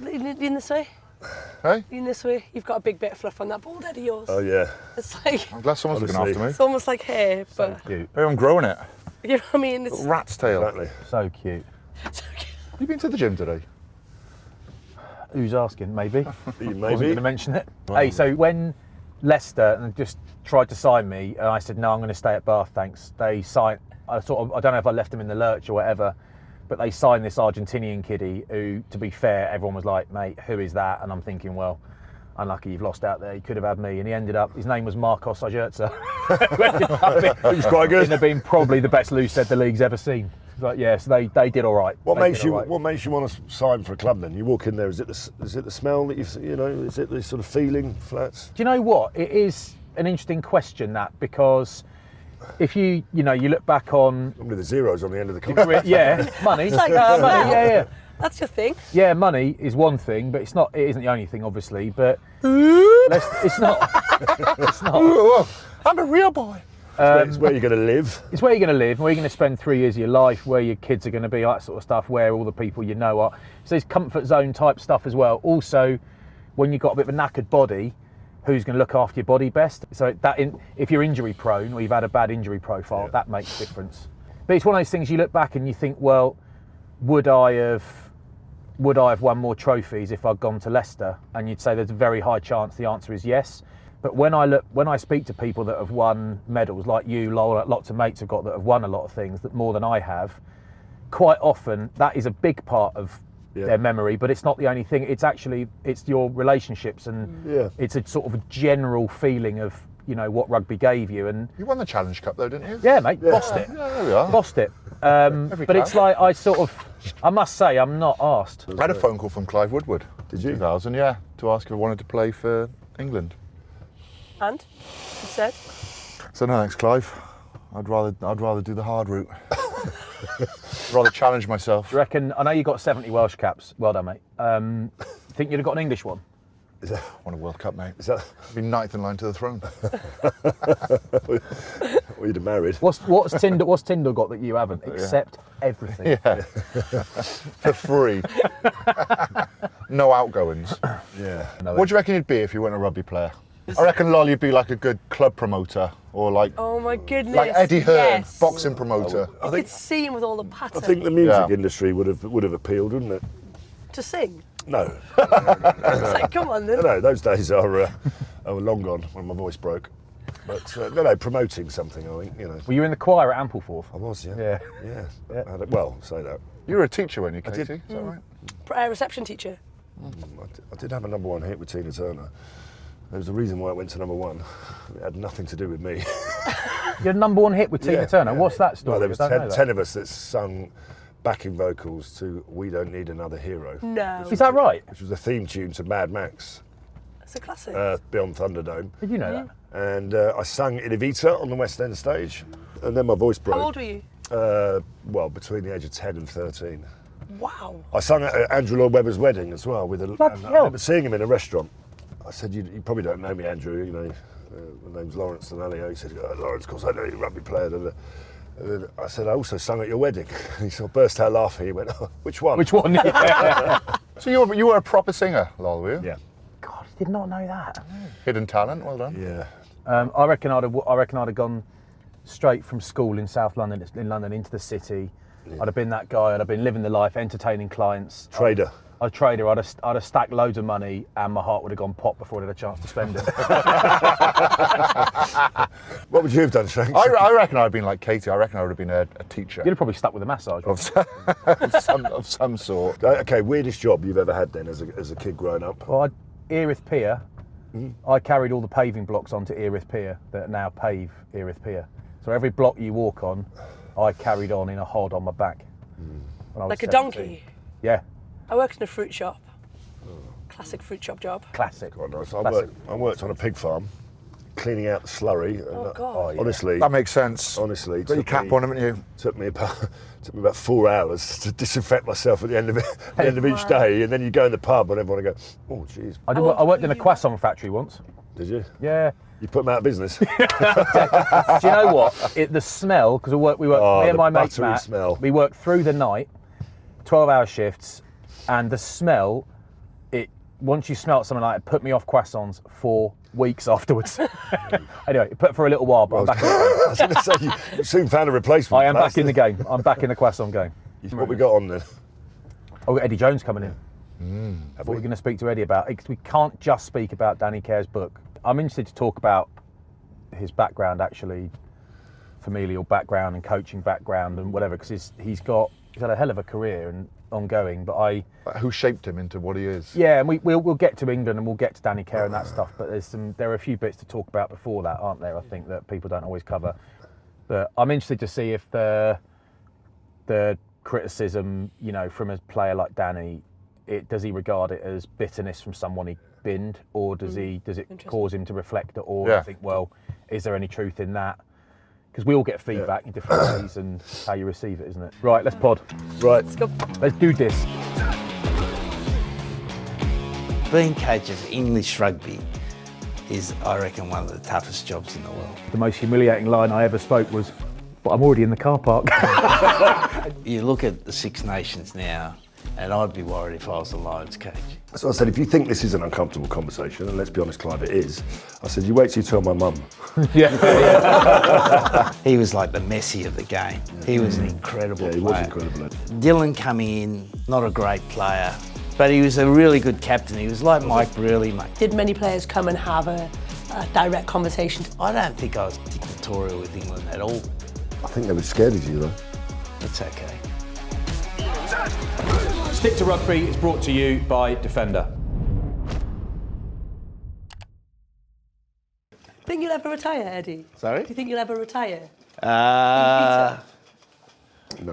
Lean this way. Hey? Lean this way. You've got a big bit of fluff on that bald head of yours. Oh yeah. It's like, I'm glad someone's looking after me. it's almost like hair, but Cute. Maybe I'm growing it. you know what I mean? It's Little rat's tail. Exactly. So cute. so cute. Have you been to the gym today? Who's asking? Maybe. Wasn't Maybe. going to mention it. Hey, so when Leicester just tried to sign me, and I said no, I'm going to stay at Bath, thanks. They signed. I don't know if I left them in the lurch or whatever, but they signed this Argentinian kiddie who, to be fair, everyone was like, mate, who is that? And I'm thinking, well, unlucky you've lost out there. You could have had me. And he ended up, his name was Marcos Ajerza. It was quite good. Ended up being probably the best loose head the league's ever seen. But yeah, so they did all right. What makes you want to sign for a club then? You walk in there, is it the smell that you know, is it the sort of feeling, Flats? Do you know what? It is an interesting question, that, because if you look back on With the zeros on the end of the contract. money. It's like money, yeah. That's your thing. Yeah, money is one thing, but it isn't the only thing, obviously. But it's not. It's not. Whoa, I'm a real boy. It's where you're going to live. It's where you're going to live, where you're going to spend 3 years of your life, where your kids are going to be, that sort of stuff, where all the people you know are. So there's comfort zone type stuff as well. Also, when you've got a bit of a knackered body, who's going to look after your body best? So if you're injury prone or you've had a bad injury profile, that makes a difference. But it's one of those things you look back and you think, well, would I have won more trophies if I'd gone to Leicester? And you'd say there's a very high chance the answer is yes. But when I speak to people that have won medals, like you, lots of mates have got that have won a lot of things, that more than I have, quite often that is a big part of their memory, but it's not the only thing. It's your relationships, and it's a sort of a general feeling of, you know, what rugby gave you. And You won the Challenge Cup though, didn't you? yeah, mate, bossed it. Yeah, there we are. Bossed it. But it's like I must say, I'm not arsed. I had a phone call from Clive Woodward. Did you? 2000, yeah, to ask if I wanted to play for England. And you said, So no, thanks, Clive. I'd rather do the hard route. Rather challenge myself. Do you reckon? I know you got 70 Welsh caps. Well done, mate. Think you'd have got an English one? Won a World Cup, mate. Is that I'd be ninth in line to the throne. or you'd have married? What's Tyndall got that you haven't? Except everything. Yeah. For free. No outgoings. Yeah. What do you reckon you'd be if you weren't a rugby player? I reckon, Lol, you'd be like a good club promoter, or like oh my goodness. like Eddie Hearn, yes. boxing promoter. I could see him with all the pattern. I think the music industry would have appealed, wouldn't it? To sing. No. It's like, come on then. No, those days are long gone when my voice broke. But no, promoting something, I think, you know. Were you in the choir at Ampleforth? I was, yeah. Yeah. Yeah. Well, say that. You were a teacher, weren't you, Katy? I did. Is that right? Reception teacher. I did have a number one hit with Tina Turner. There was a reason why it went to number one. It had nothing to do with me. You had number one hit with Tina Turner. What's that story? Well, there was I don't know 10 of us that sung backing vocals to "We Don't Need Another Hero." No. Is that right? Which was the theme tune to Mad Max, It's a classic. Beyond Thunderdome. Did you know that? And I sang in Evita on the West End stage, and then my voice broke. How old were you? Well, between the age of 10 and 13. Wow. I sang at Andrew Lloyd Webber's wedding as well. I remember seeing him in a restaurant. I said, you probably don't know me, Andrew. You know, my name's Lawrence Dallaglio. He said, Lawrence, of course I know you're a rugby player. And then I said, I also sung at your wedding. He sort of burst out laughing. He went, oh, which one? Which one? Yeah. So you were a proper singer, Lol, were you? Yeah. God, I did not know that. Hidden talent, well done. Yeah. I reckon I'd have gone straight from school in South London, into the city. I'd have been that guy. I'd have been living the life, entertaining clients. Trader. I'd a trader. I'd have stacked loads of money, and my heart would have gone pop before I'd had a chance to spend it. What would you have done, Shanks? I reckon I'd have been like Katy. I reckon I would have been a teacher. You'd have probably stuck with a massage. of some sort. Okay, weirdest job you've ever had then as a kid growing up? Well, Erith Pier. I carried all the paving blocks onto Erith Pier that now pave Erith Pier. So every block you walk on, I carried on in a hod on my back. When I was Like a 17. donkey. Yeah. I worked in a fruit shop. Classic fruit shop job. Classic. Quite nice. Classic. I worked on a pig farm, cleaning out the slurry. And Oh, God. Honestly, That makes sense. honestly, Got your cap on, haven't you? took me about 4 hours to disinfect myself at the end of each day, and then you go in the pub and everyone would go, oh, jeez. I worked in a croissant factory once. Did you? Yeah. You put them out of business. Do you know what? The smell, because we worked, me and my mate buttery Matt, smell. we worked through the night, 12-hour shifts, and the smell once you smelt something like it, put me off croissants for weeks afterwards. Anyway, it put for a little while, but I'm back in the game. I was going to say, you soon found a replacement. I am back in the game. I'm back in the croissant game. What we got on then? Oh, we've got Eddie Jones coming in. What we're going to speak to Eddie about, because we can't just speak about Danny Care's book. I'm interested to talk about his background, actually, familial background and coaching background and whatever, because he's had a hell of a career and ongoing. But Who shaped him into what he is? yeah, and we'll get to England and we'll get to Danny Care and that stuff. But there are a few bits to talk about before that, aren't there? I think that people don't always cover. But I'm interested to see if the criticism, you know, from a player like Danny, does he regard it as bitterness from someone he binned, or does it cause him to reflect at all? Yeah. Think, well, is there any truth in that? Because we all get feedback in different ways and how you receive it, isn't it? Right, let's pod. Right. Let's go. Let's do this. Being coach of English rugby is, I reckon, one of the toughest jobs in the world. The most humiliating line I ever spoke was, but I'm already in the car park. You look at the Six Nations now, and I'd be worried if I was the Lions coach. So I said, if you think this is an uncomfortable conversation, and let's be honest, Clive, it is, I said, you wait till you tell my mum. Yeah. He was like the Messi of the game. He was an incredible Yeah, he player. was incredible. Dylan coming in, not a great player, but he was a really good captain. He was like Mike Brearley, mate. Did many players come and have a direct conversation? I don't think I was dictatorial with England at all. I think they were scared of you, though. It's okay. Stick to Rugby is brought to you by Defender. Think you'll ever retire, Eddie? Sorry? Do you think you'll ever retire?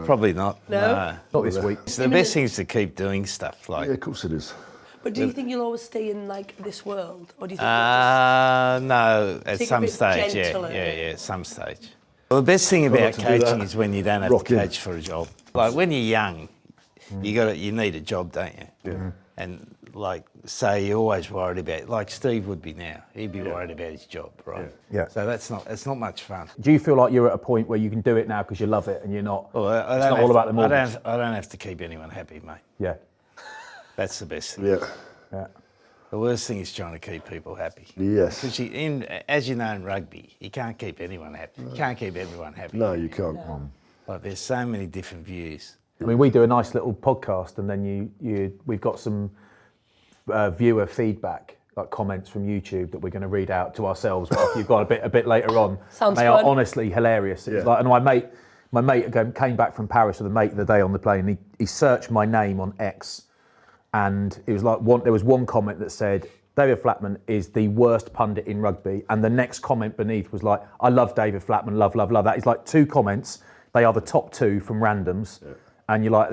Probably not. No? Not this week. So the best thing is to keep doing stuff like. Yeah, of course it is. But do you think you'll always stay in like this world, or do you think No, at Take a some bit stage, gentler. yeah, at some stage. Well, the best thing about to do coaching that. is when you don't have Rock to in. coach for a job. Like when you're young, you need a job, don't you? Yeah. And like, say you're always worried about, like Steve would be now. He'd be worried about his job, right? Yeah. So it's not much fun. Do you feel like you're at a point where you can do it now because you love it and you're not? Well, it's not all about the mortgage. I don't have to keep anyone happy, mate. Yeah. That's the best thing. Yeah. Yeah. The worst thing is trying to keep people happy. Yes. Because as you know in rugby, you can't keep anyone happy. You can't keep everyone happy. No, you can't. Like there's so many different views. I mean, we do a nice little podcast, and then we've got some viewer feedback, like comments from YouTube that we're going to read out to ourselves. But you've got a bit later on. Sounds they fun. are honestly hilarious. It's Yeah. like, and my mate again came back from Paris with a mate the day on the plane. And he searched my name on X, and it was like there was one comment that said, David Flatman is the worst pundit in rugby, and the next comment beneath was like, I love David Flatman, love. That is like two comments. They are the top two from randoms. Yeah. And you're like,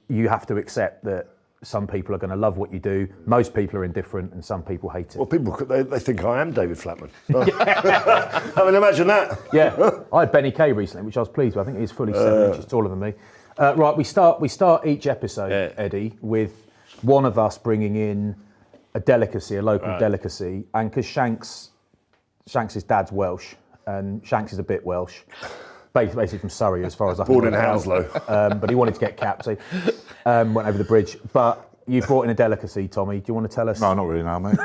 you have to accept that some people are going to love what you do. Most people are indifferent, and some people hate it. Well, people, they think I am David Flatman. I mean, imagine that. Yeah, I had Benny Kay recently, which I was pleased with. I think he's fully 7 inches taller than me. Right, we start each episode, Eddie, with one of us bringing in a delicacy, a local delicacy, and because Shanks' dad's Welsh, and Shanks is a bit Welsh. Basically from Surrey, as far as I can Born in work out. Hounslow. But he wanted to get capped, so went over the bridge. But you brought in a delicacy, Tommy. Do you want to tell us? No, not really now, mate.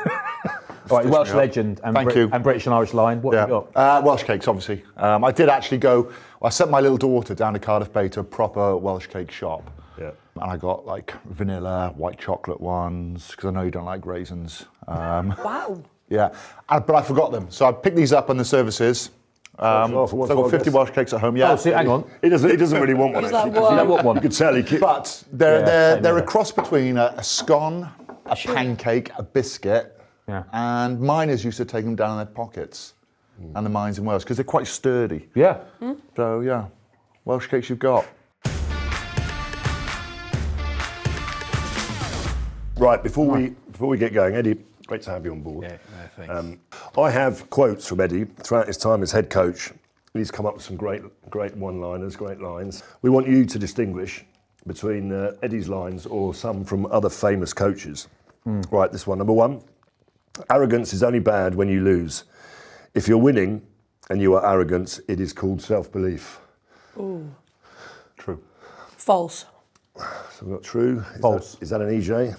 All right, Welsh legend and, Thank you. and British and Irish Lion. What have you got? Welsh cakes, obviously. I did actually go. I sent my little daughter down to Cardiff Bay to a proper Welsh cake shop. Yeah. And I got like vanilla, white chocolate ones, because I know you don't like raisins. Wow. Yeah, but I forgot them. So I picked these up on the services. So I've got 50 Welsh cakes at home. Yeah. Oh, see, hang on. He doesn't really want one. He's Actually, like, does he? what? I want one. You could tell he. But they're a cross between a scone, a pancake, a biscuit, and miners used to take them down in their pockets, and the mines in Wales, because they're quite sturdy. Yeah. So yeah, Welsh cakes you've got. Right, before we get going, Eddie, great to have you on board. Yeah, no, thanks. I have quotes from Eddie throughout his time as head coach. He's come up with some great one-liners, great lines. We want you to distinguish between Eddie's lines or some from other famous coaches. Right, this one. Number one, arrogance is only bad when you lose. If you're winning and you are arrogant, it is called self-belief. Ooh. True. False. So we've got true. False. Is that an EJ?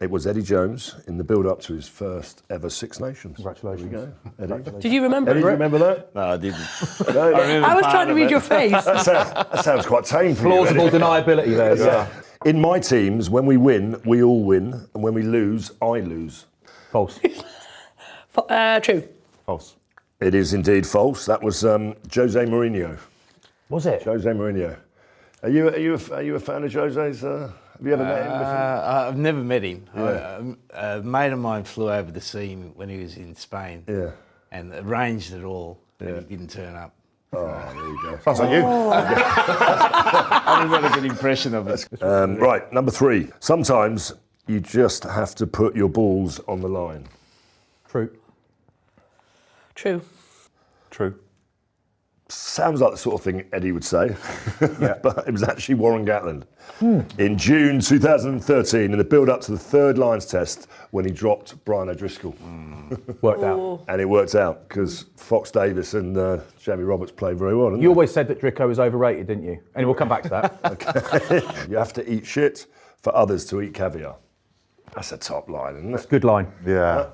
It was Eddie Jones in the build-up to his first ever Six Nations. Congratulations. There we go, Eddie. Did you remember? Eddie, do you remember that? No, I didn't. No, I was trying to read your face. that sounds quite tame for Plausible you, Eddie. deniability there. Yeah. In my teams, when we win, we all win, and when we lose, I lose. False. True. False. It is indeed false. That was Jose Mourinho. Was it? Jose Mourinho. Are you a fan of Jose's? Have you ever met him before? I've never met him. Yeah. A mate of mine flew over to see him when he was in Spain. Yeah. And arranged it all, Yeah. and he didn't turn up. Oh, there you go. Sounds like you. I didn't get a good impression of it. Right, number 3. Sometimes you just have to put your balls on the line. True. True. True. Sounds like the sort of thing Eddie would say, but it was actually Warren Gatland. In June 2013, in the build-up to the third Lions test, when he dropped Brian O'Driscoll. Worked out. And it worked out, because Fox Davis and Jamie Roberts played very well, didn't You they? always said that Drico was overrated, didn't you? And we'll come back to that. You have to eat shit for others to eat caviar. That's a top line, isn't it? Good line. Yeah.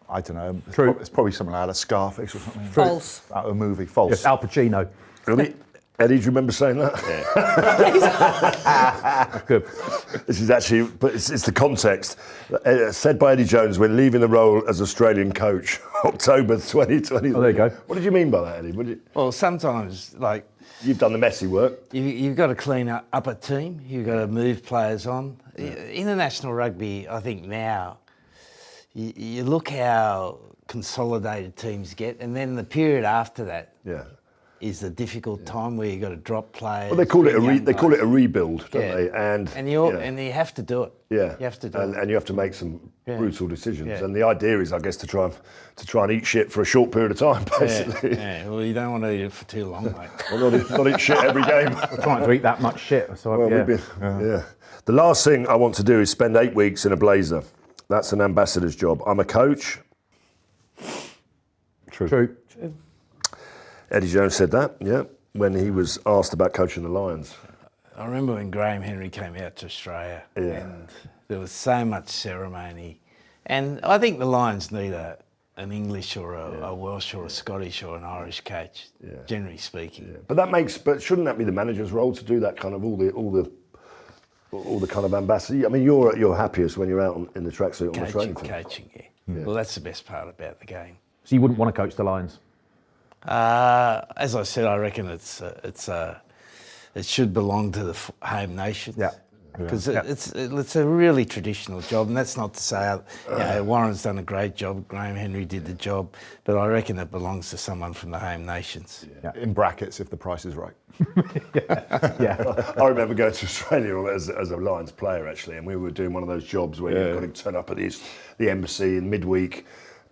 I don't know. True. It's probably something out of Scarface or something. False. Out of a movie. False. Yes, Al Pacino. Really? Eddie, do you remember saying that? Good. This is actually, but it's the context. Said by Eddie Jones when leaving the role as Australian coach, October 2020. Oh, there you go. What did you mean by that, Eddie? Well, sometimes, like, You've done the messy work. you've got to clean up a team. You've got to move players on. International rugby, I think now, you look how consolidated teams get, and then the period after that Yeah. is the difficult time where you've got to drop players. Well, they call it a bring young guys. rebuild, don't Yeah. they? And you have to do it. Yeah, You have to do and, it. and you have to make some Yeah. brutal decisions. Yeah. And the idea is, I guess, to try and eat shit for a short period of time, basically. Yeah, well, you don't want to eat it for too long, mate. Well, not eat shit every game. Trying to eat that much shit. So Well, yeah. yeah. The last thing I want to do is spend 8 weeks in a blazer. That's an ambassador's job. I'm a coach. True. Eddie Jones said that, yeah, when he was asked about coaching the Lions. I remember when Graham Henry came out to Australia, and there was so much ceremony. And I think the Lions need an English or a Welsh or a Scottish or an Irish coach, generally speaking. Yeah. But shouldn't that be the manager's role to do that kind of all the kind of ambassador? I mean, you're happiest when you're out in the tracksuit on the training field. Coaching, yeah. Well, that's the best part about the game. So you wouldn't want to coach the Lions? As I said, I reckon it should belong to the home nation. Yeah. Because it's a really traditional job, and that's not to say Warren's done a great job, Graham Henry did the job, but I reckon it belongs to someone from the home nations. Yeah. In brackets, if the price is right. Yeah. I remember going to Australia as a Lions player, actually, and we were doing one of those jobs where you've got to turn up at the embassy in midweek,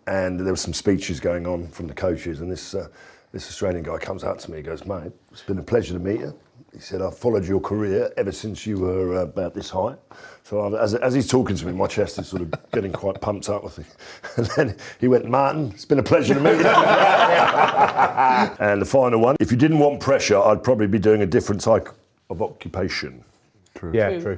and there were some speeches going on from the coaches, and this Australian guy comes out to me and goes, "Mate, it's been a pleasure to meet you." He said, "I've followed your career ever since you were about this height." So as he's talking to me, my chest is sort of getting quite pumped up with it. And then he went, "Martin, it's been a pleasure to meet you." And the final one, if you didn't want pressure, I'd probably be doing a different type of occupation. True. Yeah, true.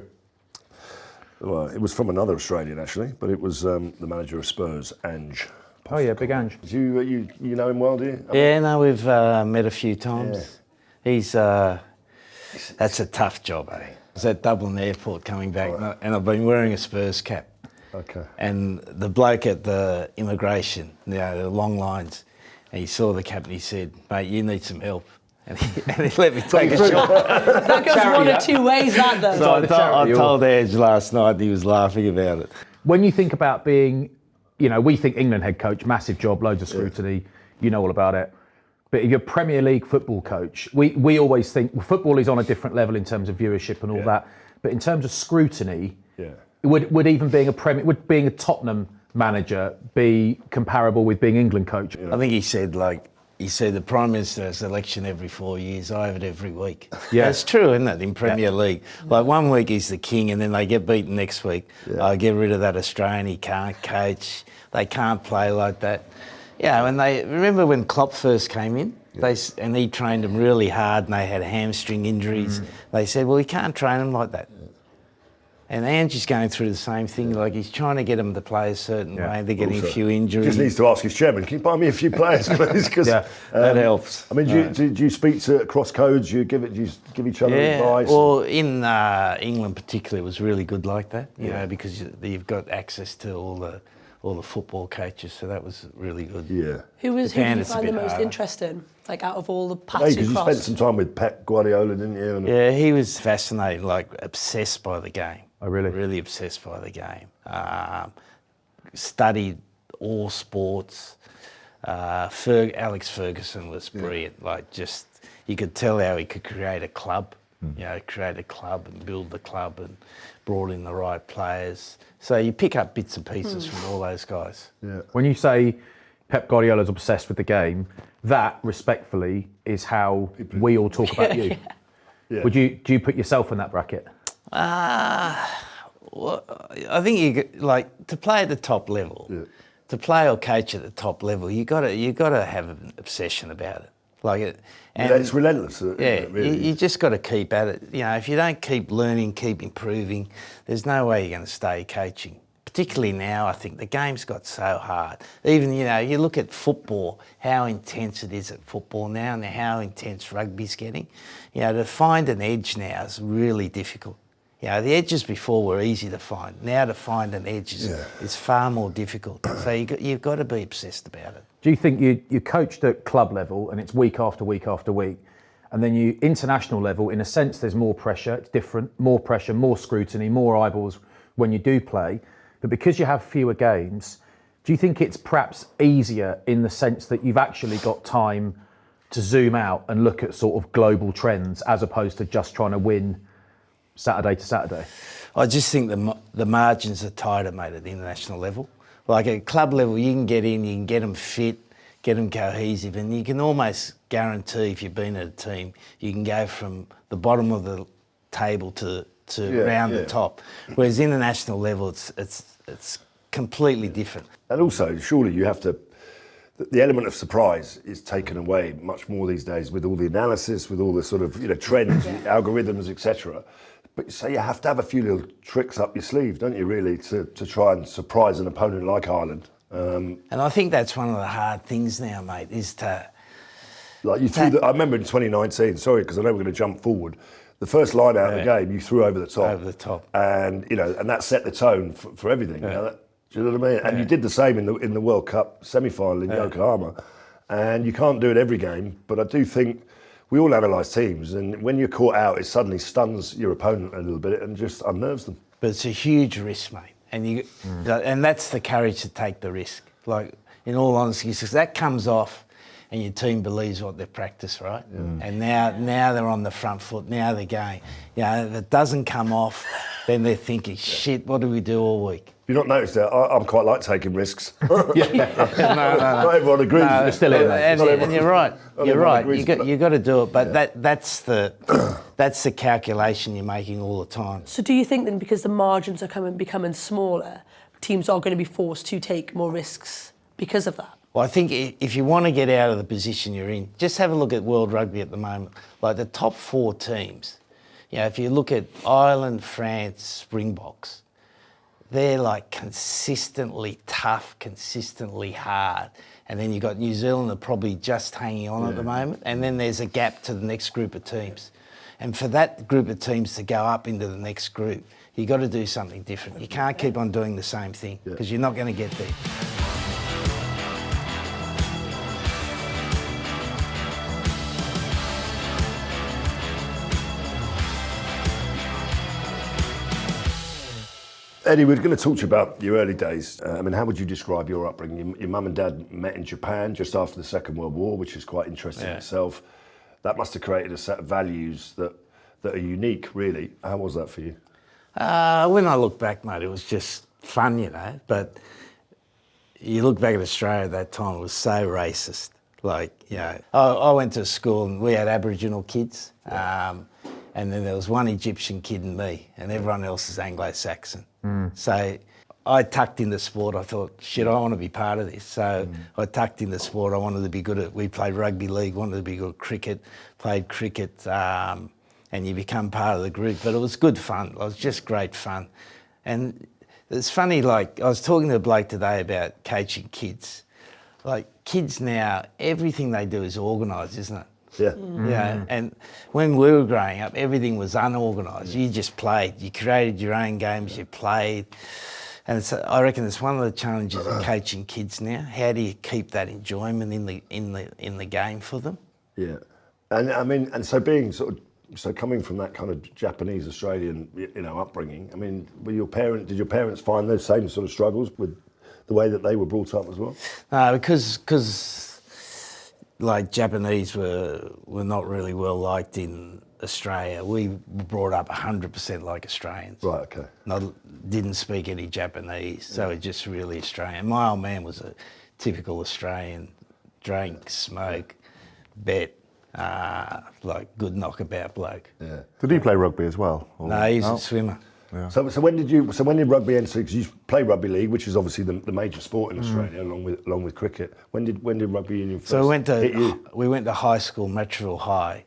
Well, it was from another Australian, actually, but it was the manager of Spurs, Ange. Oh yeah, big Ange. You know him well, do you? Yeah, no, we've met a few times. He's that's a tough job, eh? I was at Dublin Airport coming back, and I've been wearing a Spurs cap. Okay. And the bloke at the immigration, the long lines, and he saw the cap and he said, "Mate, you need some help." And he let me take a shot. That goes one of two ways, that does. So I told Edge last night, and he was laughing about it. When you think about being, we think England head coach, massive job, loads of scrutiny, you know all about it. But if you're a Premier League football coach, we always think football is on a different level in terms of viewership and all that. But in terms of scrutiny, would even being being a Tottenham manager be comparable with being England coach? I think he said the Prime Minister has election every 4 years. I have it every week. Yeah. That's true, isn't it, in Premier League? Like 1 week he's the king and then they get beaten next week. I get rid of that Australian, he can't coach. They can't play like that. Yeah, and remember when Klopp first came in? And he trained them really hard and they had hamstring injuries. They said, well, he can't train them like that. And Angie's going through the same thing. Like, he's trying to get them to play a certain way. They're getting a few injuries. Just needs to ask his chairman, can you buy me a few players, please? That helps. I mean, do you speak to cross codes? Do you give each other advice? Well, in England particularly, it was really good like that, you know, because you've got access to all the football coaches, so that was really good. Yeah. Who did you find the most interesting, like out of all the paths because you spent some time with Pep Guardiola, didn't you? Yeah, he was fascinated, like obsessed by the game. Oh, really? Really obsessed by the game. Studied all sports. Alex Ferguson was brilliant. Like, just, you could tell how he could create a club. You know, create a club and build the club and brought in the right players. So you pick up bits and pieces from all those guys. Yeah. When you say Pep Guardiola's obsessed with the game, that, respectfully, is how we all talk about you. Yeah. Do you put yourself in that bracket? Well, I think to play at the top level, to play or coach at the top level, you got to have an obsession about it. And it's relentless. Really. You just got to keep at it. You know, if you don't keep learning, keep improving, there's no way you're going to stay coaching. Particularly now, I think the game's got so hard. Even, you know, you look at football, how intense it is at football now, and how intense rugby's getting. You know, to find an edge now is really difficult. You know, the edges before were easy to find. Now to find an edge is far more difficult. So you've got to be obsessed about it. Do you think you coached at club level and it's week after week after week, and then you international level, in a sense there's more pressure, it's different, more pressure, more scrutiny, more eyeballs when you do play, but because you have fewer games, do you think it's perhaps easier in the sense that you've actually got time to zoom out and look at sort of global trends as opposed to just trying to win Saturday to Saturday? I just think the margins are tighter, mate, at the international level. Like at club level, you can get in, you can get them fit, get them cohesive, and you can almost guarantee, if you've been at a team, you can go from the bottom of the table to round the top. Whereas international level, it's completely different. And also, surely you have to. The element of surprise is taken away much more these days with all the analysis, with all the sort of trends, algorithms, etc. But so you have to have a few little tricks up your sleeve, don't you, really, to try and surprise an opponent like Ireland. And I think that's one of the hard things now, mate, is to... Like you threw I remember in 2019, sorry, because I know we're going to jump forward, the first line out of the game, you threw over the top. Over the top. And, and that set the tone for everything. Do you know what I mean? And you did the same in the World Cup semi-final in Yokohama. And you can't do it every game, but I do think we all analyse teams, and when you're caught out, it suddenly stuns your opponent a little bit and just unnerves them. But it's a huge risk, mate, and that's the courage to take the risk. Like, in all honesty, because that comes off, and your team believes what they've practiced, right? And now they're on the front foot. Now they're going. If it doesn't come off, then they're thinking, shit, what do we do all week? You've not noticed that I'm quite like taking risks. No. Not everyone agrees. No, you're still in there. And you're right. You're right. You got to do it, but that's the calculation you're making all the time. So do you think then, because the margins are becoming smaller, teams are going to be forced to take more risks because of that? Well, I think if you want to get out of the position you're in, just have a look at World Rugby at the moment. Like the top 4 teams, if you look at Ireland, France, Springboks, they're like consistently tough, consistently hard. And then you've got New Zealand are probably just hanging on at the moment. And then there's a gap to the next group of teams. And for that group of teams to go up into the next group, you've got to do something different. You can't keep on doing the same thing because you're not going to get there. Eddie, we're going to talk to you about your early days. How would you describe your upbringing? Your mum and dad met in Japan just after the Second World War, which is quite interesting in itself. That must have created a set of values that are unique, really. How was that for you? When I look back, mate, it was just fun, But you look back at Australia at that time, it was so racist. I went to school and we had Aboriginal kids. And then there was one Egyptian kid and me, and everyone else is Anglo-Saxon. So I tucked into sport. I thought, shit, I want to be part of this. So I tucked into sport. I wanted to be good at, we played rugby league, wanted to be good at cricket, played cricket. and you become part of the group. But it was good fun. It was just great fun. And it's funny, like, I was talking to a bloke today about coaching kids. Like, kids now, everything they do is organised, isn't it? Yeah. Yeah, and when we were growing up, everything was unorganised. You just played. You created your own games. You played, and I reckon it's one of the challenges of coaching kids now. How do you keep that enjoyment in the game for them? Yeah, and I mean, and so being so coming from that kind of Japanese Australian, upbringing. I mean, did your parents find those same sort of struggles with the way that they were brought up as well? Because like Japanese were not really well liked in Australia. We were brought up 100% like Australians. Right, okay. Didn't speak any Japanese, so it's just really Australian. My old man was a typical Australian, drank, smoke, bet, like good knockabout bloke. Yeah. Did he play rugby as well? Or? No, he's a swimmer. Yeah. So when did rugby enter? Because you play rugby league, which is obviously the major sport in Australia, along with cricket. When did rugby union first So we went to high school, Matraville High,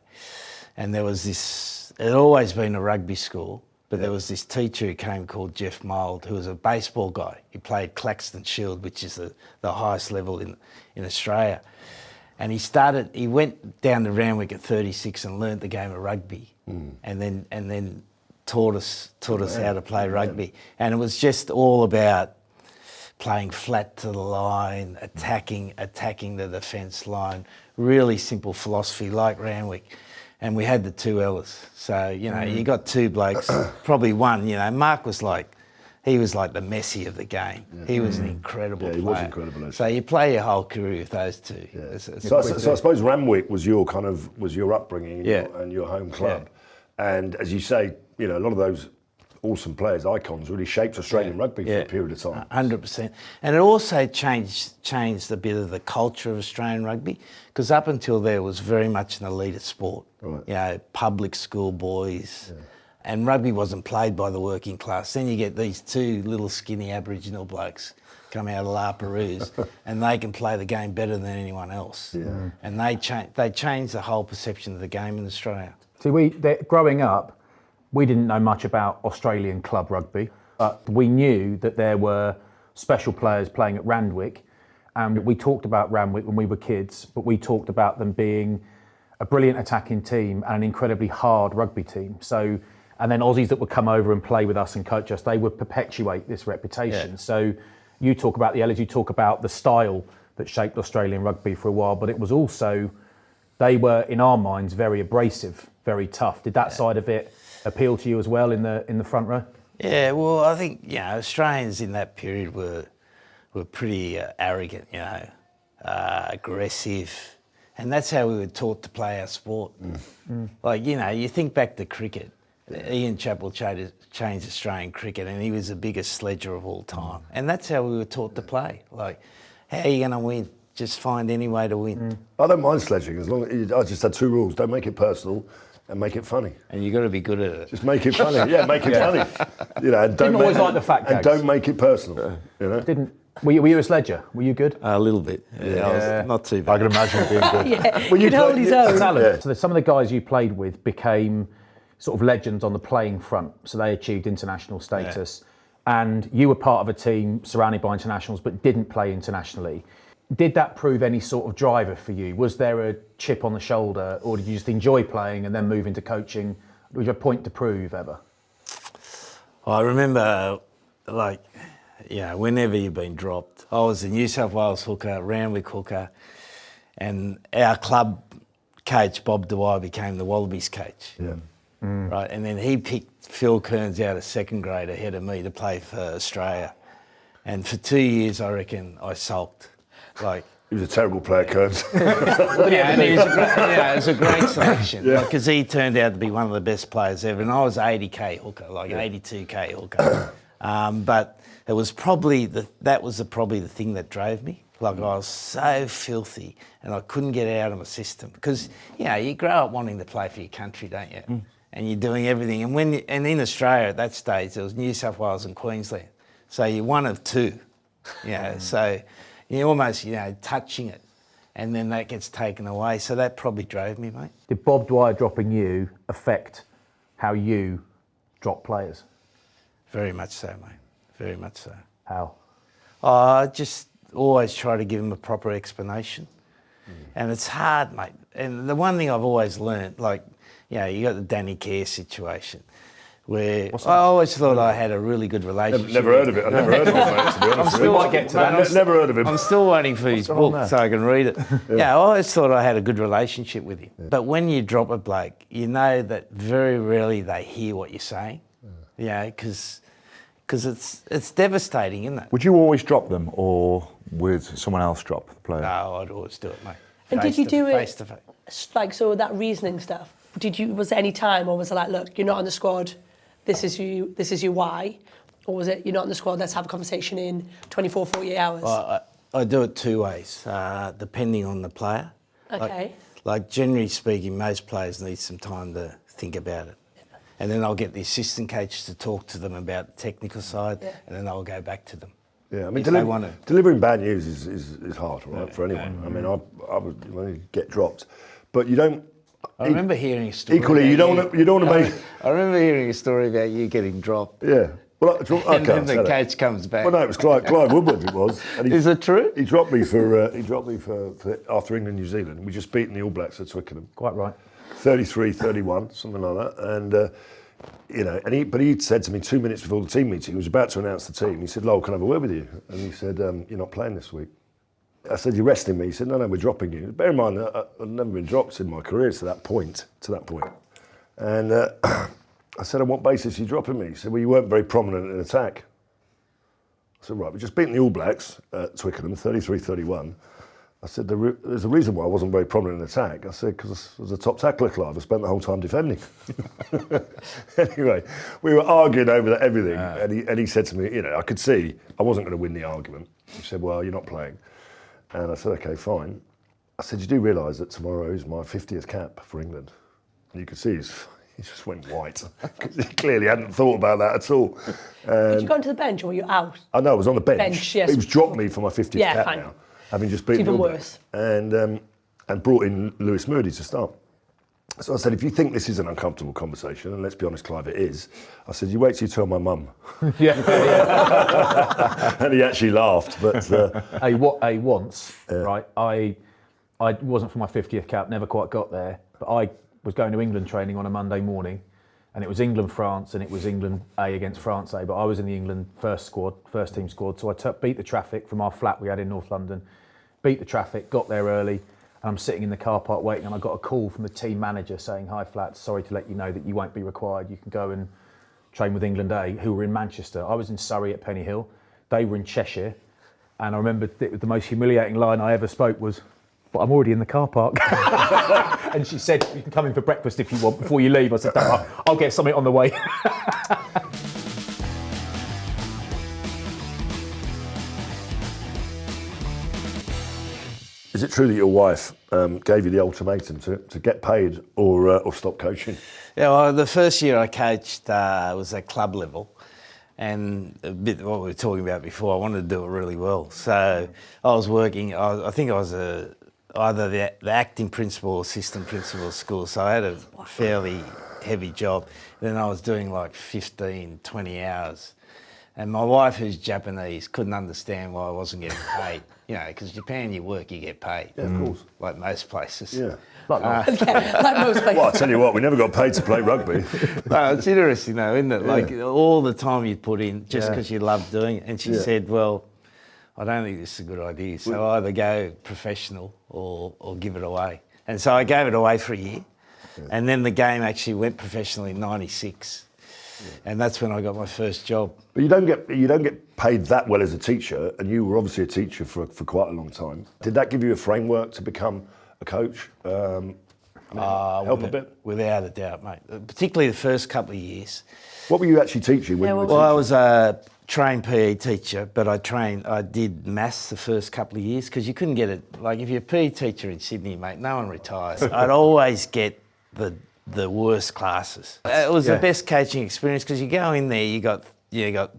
and there was this. It had always been a rugby school, but there was this teacher who came called Jeff Mould, who was a baseball guy. He played Claxton Shield, which is the highest level in Australia, and he went down to Randwick at 36 and learnt the game of rugby, and then taught us how to play rugby. And it was just all about playing flat to the line, attacking the defence line. Really simple philosophy, like Randwick. And we had the two Ellis. So, you got two blokes, probably one, Mark was he was like the Messi of the game. Yeah. He was an incredible player. He was incredible. So you play your whole career with those two. Yeah. So I suppose Randwick was your upbringing and your home club. Yeah. And as you say, a lot of those awesome players, icons, really shaped Australian rugby for a period of time. 100%. And it also changed a bit of the culture of Australian rugby, because up until there was very much an elitist sport. Right. Public school boys. Yeah. And rugby wasn't played by the working class. Then you get these two little skinny Aboriginal blokes come out of La Perouse and they can play the game better than anyone else. Yeah. And they changed the whole perception of the game in Australia. See, growing up, we didn't know much about Australian club rugby. We knew that there were special players playing at Randwick, and we talked about Randwick when we were kids, but we talked about them being a brilliant attacking team and an incredibly hard rugby team. So, and then Aussies that would come over and play with us and coach us, they would perpetuate this reputation. Yeah. So you talk about the Ellis, you talk about the style that shaped Australian rugby for a while, but it was also, they were, in our minds, very abrasive, very tough. Did that side of it appeal to you as well in the front row? Yeah, well, I think Australians in that period were pretty arrogant, aggressive, and that's how we were taught to play our sport. Like you think back to cricket. Ian Chappell changed Australian cricket, and he was the biggest sledger of all time. And that's how we were taught to play. Like, how are you going to win? Just find any way to win. I don't mind sledging as long as I just had two rules: don't make it personal. And make it funny. And you've got to be good at it. Just make it funny. Yeah, make it funny. And didn't always like the fact gags. And don't make it personal. Were you a sledger? Were you good? A little bit. Yeah. I was not too bad. I can imagine being good. Well, you could hold his own. Talent. So some of the guys you played with became sort of legends on the playing front. So they achieved international status. Yeah. And you were part of a team surrounded by internationals but didn't play internationally. Did that prove any sort of driver for you? Was there a chip on the shoulder, or did you just enjoy playing and then move into coaching? Was there a point to prove ever? I remember, whenever you've been dropped, I was a New South Wales hooker, Randwick hooker, and our club coach, Bob Dwyer, became the Wallabies coach. Yeah. Right, and then he picked Phil Kearns out of second grade ahead of me to play for Australia. And for 2 years, I reckon, I sulked. He was a terrible player, Kearns. It was a great selection because he turned out to be one of the best players ever, and I was 80k hooker, 82k hooker. But it was probably probably the thing that drove me. I was so filthy, and I couldn't get it out of my system because you grow up wanting to play for your country, don't you? And you're doing everything. And in Australia at that stage, there was New South Wales and Queensland, so you're one of two. So. You're almost, touching it, and then that gets taken away. So that probably drove me, mate. Did Bob Dwyer dropping you affect how you drop players? Very much so, mate. Very much so. How? I just always try to give them a proper explanation. And it's hard, mate. And the one thing I've always learnt, like, you know, you got the Danny Care situation, where I always thought I had a really good relationship. Never heard of it. I never heard of it, mate, to be honest. We might get to that. Never heard of him. I'm still waiting for his book so I can read it. Yeah, I always thought I had a good relationship with him. But when you drop a bloke, you know that very rarely they hear what you're saying. Yeah, because it's devastating, isn't it? Would you always drop them, or would someone else drop the player? No, I'd always do it, mate. And did you do it face to face? like, so that reasoning stuff? Was there any time, or was it like, look, you're not on the squad, this is your why, or was it you're not on the squad, let's have a conversation in 24, 48 hours? Well, I do it two ways, depending on the player. Okay. Like generally speaking, most players need some time to think about it. And then I'll get the assistant coaches to talk to them about the technical side, and then I'll go back to them. Yeah, I mean, If they want to. delivering bad news is hard, right, for anyone. I mean, I would get dropped, but you don't. I remember hearing a story. Equally, you don't want to make. I remember hearing a story about you getting dropped. Yeah. Well, And then the coach comes back. Well, no, it was Clive Woodward. It was. And Is it true? He dropped me for after England New Zealand. We just beaten the All Blacks at Twickenham. Quite right. 33-31, something like that. And you know, but he said to me 2 minutes before the team meeting, he was about to announce the team. He said, "Lowell, can I have a word with you?" And he said, "You're not playing this week." I said, "You're resting me." He said, "No, we're dropping you." Bear in mind, I've never been dropped in my career to that point. And I said, "On what basis are you dropping me?" He said, "Well, you weren't very prominent in attack." I said, "Right, we just beaten the All Blacks at Twickenham, 33-31. I said, there's a reason why I wasn't very prominent in attack. I said, because I was a top tackler, Clive. I spent the whole time defending. Anyway, we were arguing over everything. And he said to me, you know, I could see I wasn't going to win the argument. He said, "Well, you're not playing." And I said, "Okay, fine." I said, "You do realise that tomorrow is my 50th cap for England?" And you could see he just went white, because he clearly hadn't thought about that at all. Did you go onto the bench, or were you out? I know, I was on the bench. Bench, yes. He was dropped me for my 50th cap fine. now, having just beaten Even the All worse. Blacks. And brought in Lewis Moody to start. So I said, "If you think this is an uncomfortable conversation," and let's be honest, Clive, it is, I said, "You wait till you tell my mum." Yeah. And he actually laughed, but... Once, right, I wasn't for my 50th cap, never quite got there, but I was going to England training on a Monday morning, and it was England-France, and it was England A against France A, but I was in the England first team squad, so I beat the traffic from our flat we had in North London, beat the traffic, got there early, and I'm sitting in the car park waiting, and I got a call from the team manager saying, "Hi Flats, sorry to let you know that you won't be required, you can go and train with England A," who were in Manchester. I was in Surrey at Penny Hill, they were in Cheshire, and I remember the most humiliating line I ever spoke was, "But I'm already in the car park." And she said, "You can come in for breakfast if you want before you leave." I said, "No, I'll get something on the way." Is it true that your wife gave you the ultimatum to get paid or stop coaching? Yeah, well, the first year I coached was at club level, and a bit what we were talking about before, I wanted to do it really well. So I was working, I think I was either the acting principal or assistant principal of school, so I had a fairly heavy job. Then I was doing like 15, 20 hours. And my wife, who's Japanese, couldn't understand why I wasn't getting paid. You know, because Japan, you work, you get paid. Yeah, of course. Like most places. Yeah. Like most places. Well, I tell you what, we never got paid to play rugby. No, it's interesting though, isn't it? Like all the time you put in just because you love doing it. And she said, "Well, I don't think this is a good idea. So either go professional or give it away." And so I gave it away for a year. Yeah. And then the game actually went professional in '96. And that's when I got my first job. But you don't get paid that well as a teacher, and you were obviously a teacher for quite a long time. Did that give you a framework to become a coach? Help a bit? Without a doubt, mate. Particularly the first couple of years. What were you actually teaching when you were teaching? Well, I was a trained PE teacher, but I did maths the first couple of years because you couldn't get it. Like if you're a PE teacher in Sydney, mate, no one retires. I'd always get the worst classes. It was the best coaching experience because you go in there, you got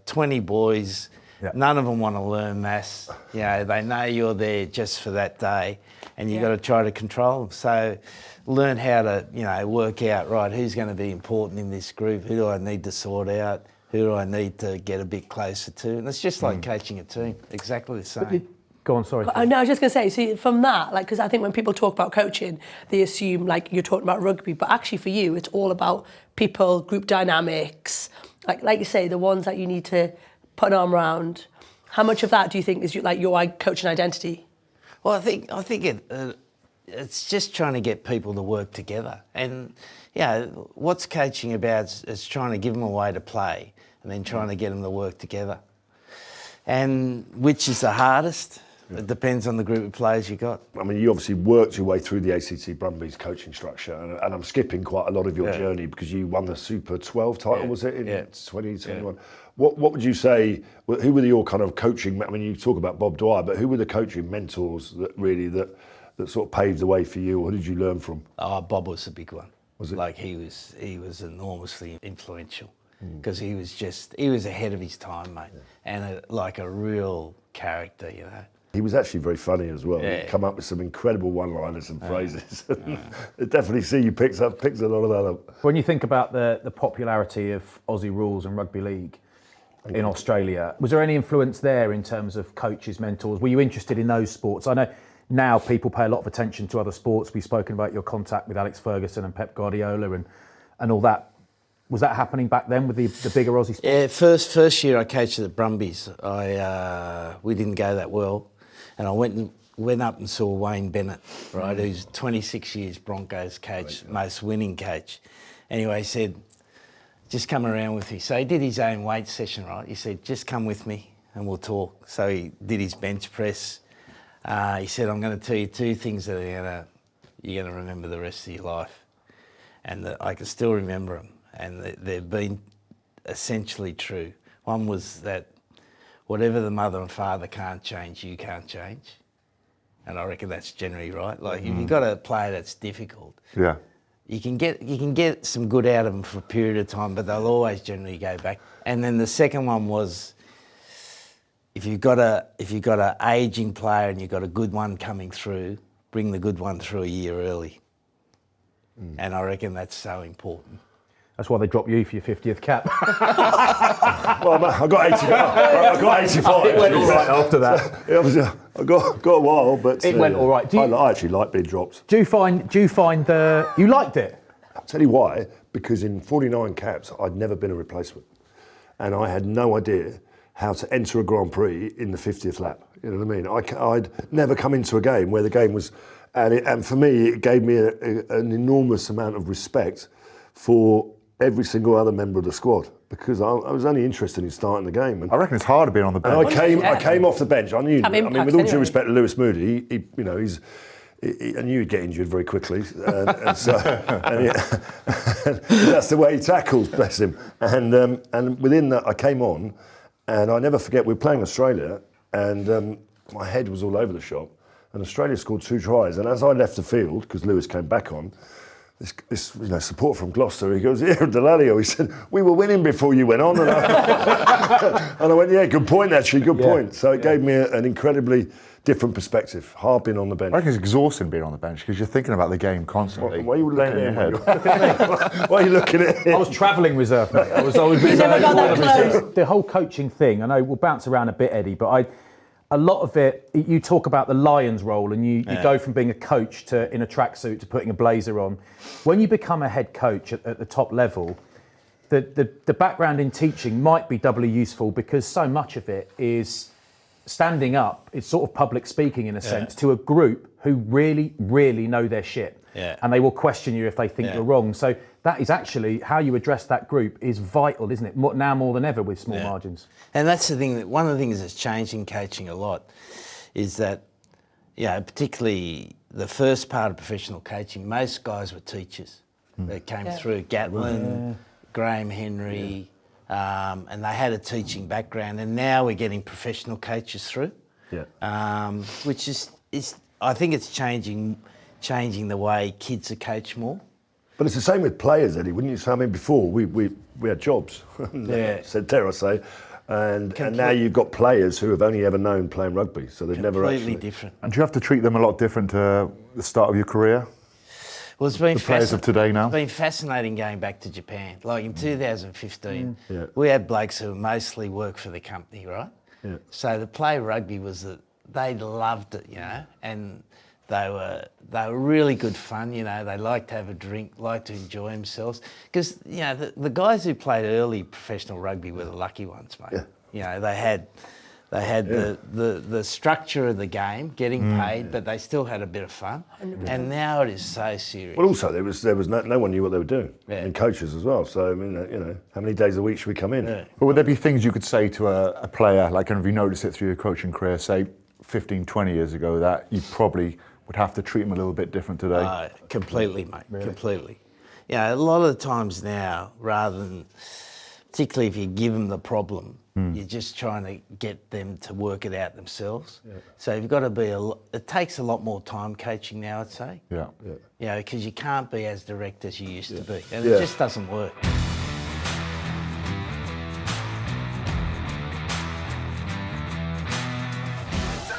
20 boys None of them want to learn maths. You know, they know you're there just for that day, and you've got to try to control them. So learn how to, you know, work out, right, who's going to be important in this group, who do I need to sort out, who do I need to get a bit closer to. And it's just like coaching a team, exactly the same. Go on, sorry. No, I was just going to say, see, from that, like, because I think when people talk about coaching, they assume, like, you're talking about rugby, but actually for you, it's all about people, group dynamics, like you say, the ones that you need to put an arm around. How much of that do you think is like your coaching identity? Well, I think it's just trying to get people to work together. And, yeah, what's coaching about is trying to give them a way to play and then trying to get them to work together. And which is the hardest? It depends on the group of players you got. I mean, you obviously worked your way through the ACT Brumbies coaching structure, and I'm skipping quite a lot of your journey because you won the Super 12 title, was it, in 2021? What would you say, who were your kind of coaching, I mean, you talk about Bob Dwyer, but who were the coaching mentors that sort of paved the way for you, or who did you learn from? Oh, Bob was a big one. Was it? Like, he was enormously influential because he was ahead of his time, mate, and a real character, you know. He was actually very funny as well. Yeah. He'd come up with some incredible one-liners and phrases. I definitely see you picks a lot of that up. When you think about the popularity of Aussie rules and rugby league in Australia, was there any influence there in terms of coaches, mentors? Were you interested in those sports? I know now people pay a lot of attention to other sports. We've spoken about your contact with Alex Ferguson and Pep Guardiola and all that. Was that happening back then with the bigger Aussie sports? Yeah, first year I coached at the Brumbies, we didn't go that well. And I went up and saw Wayne Bennett, right, who's 26 years Broncos coach, most winning coach. Anyway, he said, just come around with me. So he did his own weight session, right? He said, just come with me and we'll talk. So he did his bench press. He said, I'm going to tell you two things that you're going to remember the rest of your life. And I can still remember them. And they've been essentially true. One was that whatever the mother and father can't change, you can't change. And I reckon that's generally right. Like, if you've got a player that's difficult, you can get some good out of them for a period of time, but they'll always generally go back. And then the second one was, if you've got an ageing player and you've got a good one coming through, bring the good one through a year early. And I reckon that's so important. That's why they dropped you for your 50th cap. Well, I got 85. I got 85. It went all right after that. I got a while, but it went all right. I actually like being dropped. Do you find you liked it? I'll tell you why. Because in 49 caps, I'd never been a replacement, and I had no idea how to enter a Grand Prix in the 50th lap. You know what I mean? I'd never come into a game where the game was, and for me, it gave me an enormous amount of respect for every single other member of the squad, because I was only interested in starting the game. And I reckon it's harder being on the bench. I came off the bench. I knew. I mean, with all due anyway. respect to Lewis Moody, I knew he'd get injured very quickly, and so that's the way he tackles. Bless him. And within that, I came on, and I never forget we were playing Australia, and my head was all over the shop. And Australia scored 2 tries, and as I left the field, because Lewis came back on, this support from Gloucester, he goes, here, Dallaglio, he said, we were winning before you went on. And I went, yeah, good point, actually, good point. So it gave me an incredibly different perspective, hard being on the bench. I reckon it's exhausting being on the bench because you're thinking about the game constantly. Why are you looking at me? Why are you looking at me? I was travelling reserve, mate. I was always reserve. The whole coaching thing, I know we'll bounce around a bit, Eddie, but a lot of it, you talk about the Lions role and you go from being a coach to in a tracksuit to putting a blazer on. When you become a head coach at the top level, the background in teaching might be doubly useful because so much of it is standing up, it's sort of public speaking in a sense, to a group who really, really know their shit. Yeah. And they will question you if they think you're wrong. So that is actually how you address that group is vital, isn't it? Now more than ever with small margins. And that's the thing, one of the things that's changed in coaching a lot is that, particularly the first part of professional coaching, most guys were teachers that came through Gatlin, Graham Henry, and they had a teaching background. And now we're getting professional coaches through, which is I think it's changing the way kids are coached more. But it's the same with players, Eddie, wouldn't you say? I mean, before we had jobs, said dare I say, And now you've got players who have only ever known playing rugby, so they've never actually... Completely different. And do you have to treat them a lot different to the start of your career? Well, it's been The players of today now? It's been fascinating going back to Japan. Like in 2015, we had blokes who mostly worked for the company, right? Yeah. So the play rugby was that they loved it, you know, and they were really good fun, you know. They liked to have a drink, liked to enjoy themselves. Because, you know, the guys who played early professional rugby were the lucky ones, mate. Yeah. You know, they had the structure of the game, getting paid, but they still had a bit of fun. 100%. And now it is so serious. Well, also there was no one knew what they were doing, and coaches as well. So I mean, you know, how many days a week should we come in? But would there be things you could say to a player, like, and if you noticed it through your coaching career, say 15, 20 years ago, that you probably would have to treat them a little bit different today? Completely, mate, completely. Yeah, a lot of the times now, rather than, particularly if you give them the problem, you're just trying to get them to work it out themselves. Yeah. So you've got to be, it takes a lot more time coaching now, I'd say. Yeah. You know, because you can't be as direct as you used to be. And it just doesn't work.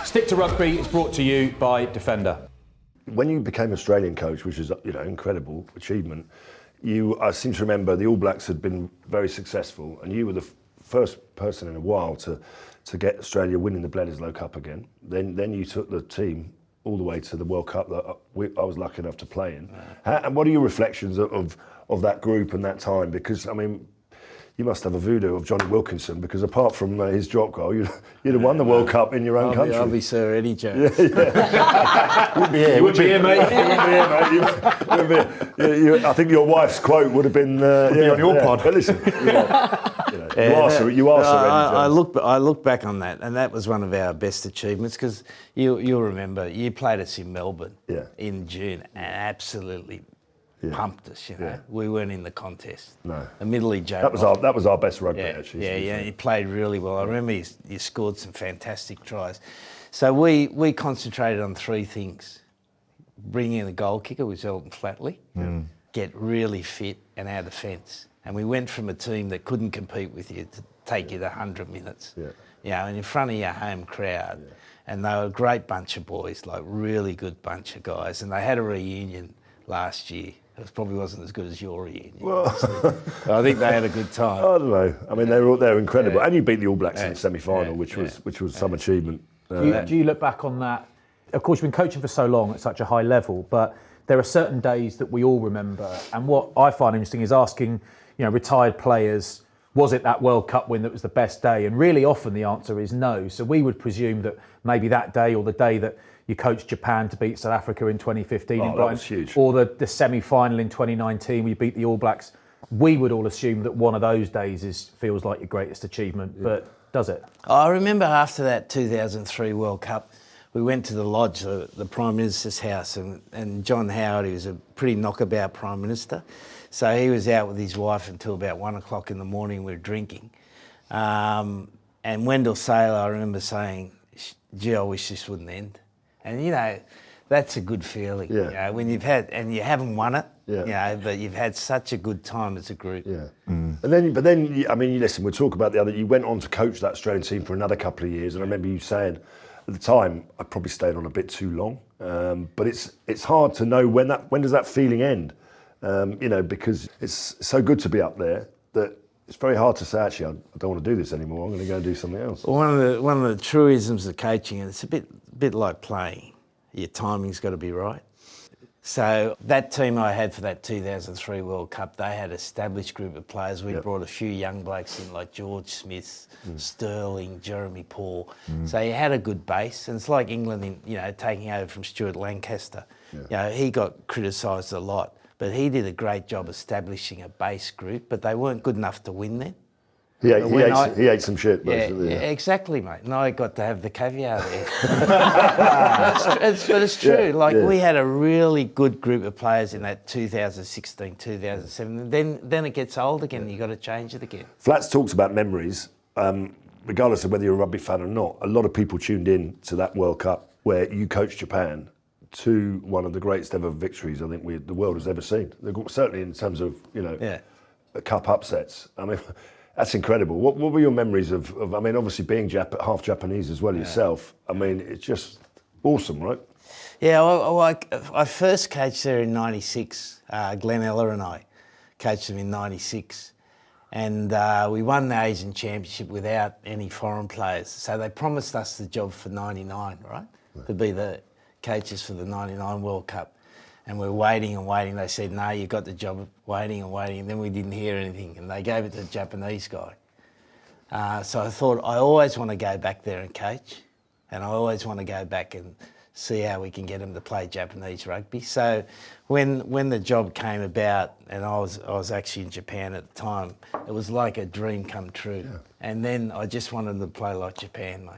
Stick to Rugby is brought to you by Defender. When you became Australian coach, which is, you know, incredible achievement, I seem to remember the All Blacks had been very successful, and you were the first person in a while to get Australia winning the Bledisloe Cup again. Then you took the team all the way to the World Cup that I was lucky enough to play in. And what are your reflections of that group and that time? Because, I mean, you must have a voodoo of Johnny Wilkinson, because apart from his drop goal, you'd have won the World Cup in your own country. I'll be Sir Eddie Jones. You'd be here. You would be here, mate. I think your wife's quote would have been on your pod. But listen, you are Sir Eddie Jones. I look back on that, and that was one of our best achievements, because you'll remember you played us in Melbourne in June, and absolutely pumped us, you know. Yeah. We weren't in the contest. No. Admittedly, Joe. That was our best rugby, actually. Yeah. He played really well. I remember he scored some fantastic tries. So we concentrated on three things: bringing in the goal kicker, which was Elton Flatley, get really fit, and our defence. And we went from a team that couldn't compete with you to take you to 100 minutes. Yeah. You know, and in front of your home crowd. Yeah. And they were a great bunch of boys, like really good bunch of guys. And they had a reunion last year. It probably wasn't as good as your reunion. Well, I think they had a good time. I don't know. I mean, they were incredible, and you beat the All Blacks in the semi-final, which was some achievement. Do you look back on that? Of course, you've been coaching for so long at such a high level, but there are certain days that we all remember. And what I find interesting is asking, you know, retired players, was it that World Cup win that was the best day? And really often the answer is no. So we would presume that maybe that day, or the day that you coached Japan to beat South Africa in 2015 in Brighton, that was huge. Or the semi-final in 2019 where you beat the All Blacks, we would all assume that one of those days feels like your greatest achievement, but does it? I remember after that 2003 World Cup, we went to the lodge, the Prime Minister's house, and John Howard, he was a pretty knockabout Prime Minister, so he was out with his wife until about 1 o'clock in the morning. We were drinking, and Wendell Saylor, I remember saying, "Gee, I wish this wouldn't end." And, you know, that's a good feeling, you know, when you've had, and you haven't won it, you know, but you've had such a good time as a group. Yeah. But then, I mean, listen, we'll talk about you went on to coach that Australian team for another couple of years, and I remember you saying, at the time, I probably stayed on a bit too long, but it's hard to know when does that feeling end, you know, because it's so good to be up there that it's very hard to say, actually, I don't want to do this anymore. I'm going to go and do something else. Well, one of the truisms of coaching, and it's a bit like playing, your timing's got to be right. So that team I had for that 2003 World Cup, they had an established group of players. We brought a few young blokes in, like George Smith, Sterling, Jeremy Paul. So you had a good base, and it's like England, you know, taking over from Stuart Lancaster. You know, he got criticised a lot, but he did a great job establishing a base group, but they weren't good enough to win then. He ate some shit, basically. Yeah, exactly, mate. And I got to have the caviar there. It's true. We had a really good group of players in that 2016, 2007. Then it gets old again. You've got to change it again. Flats talks about memories, regardless of whether you're a rugby fan or not. A lot of people tuned in to that World Cup where you coached Japan to one of the greatest ever victories I think the world has ever seen. Certainly in terms of, you know, cup upsets. I mean, That's incredible. What were your memories of I mean, obviously being half Japanese as well yourself. I mean, it's just awesome, right? Yeah, I first coached there in '96. Glenn Eller and I coached them in '96. And we won the Asian Championship without any foreign players. So they promised us the job for '99, right? To be the coaches for the '99 World Cup. And we're waiting and waiting. They said, no, you got the job, waiting and waiting. And then we didn't hear anything. And they gave it to the Japanese guy. So I thought, I always want to go back there and coach. And I always want to go back and see how we can get them to play Japanese rugby. So when the job came about, and I was actually in Japan at the time, it was like a dream come true. Yeah. And then I just wanted to play like Japan, mate.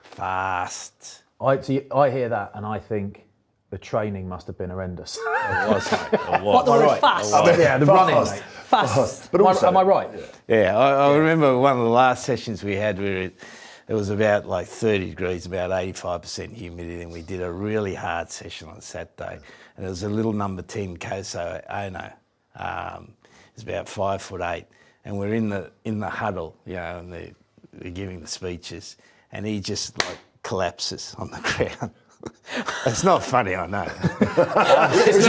Fast. I hear that and I think the training must have been horrendous. It was, mate. It was. What, the word fast? Yeah, the running, mate. Fast. But also, am I right? Yeah, I remember one of the last sessions we had where it was about like 30 degrees, about 85% humidity, and we did a really hard session on Saturday. And there was a little number 10, Koso Ono. He's about 5'8", and we're in the huddle, you know, and they're giving the speeches, and he just like collapses on the ground. It's not funny, I know. It's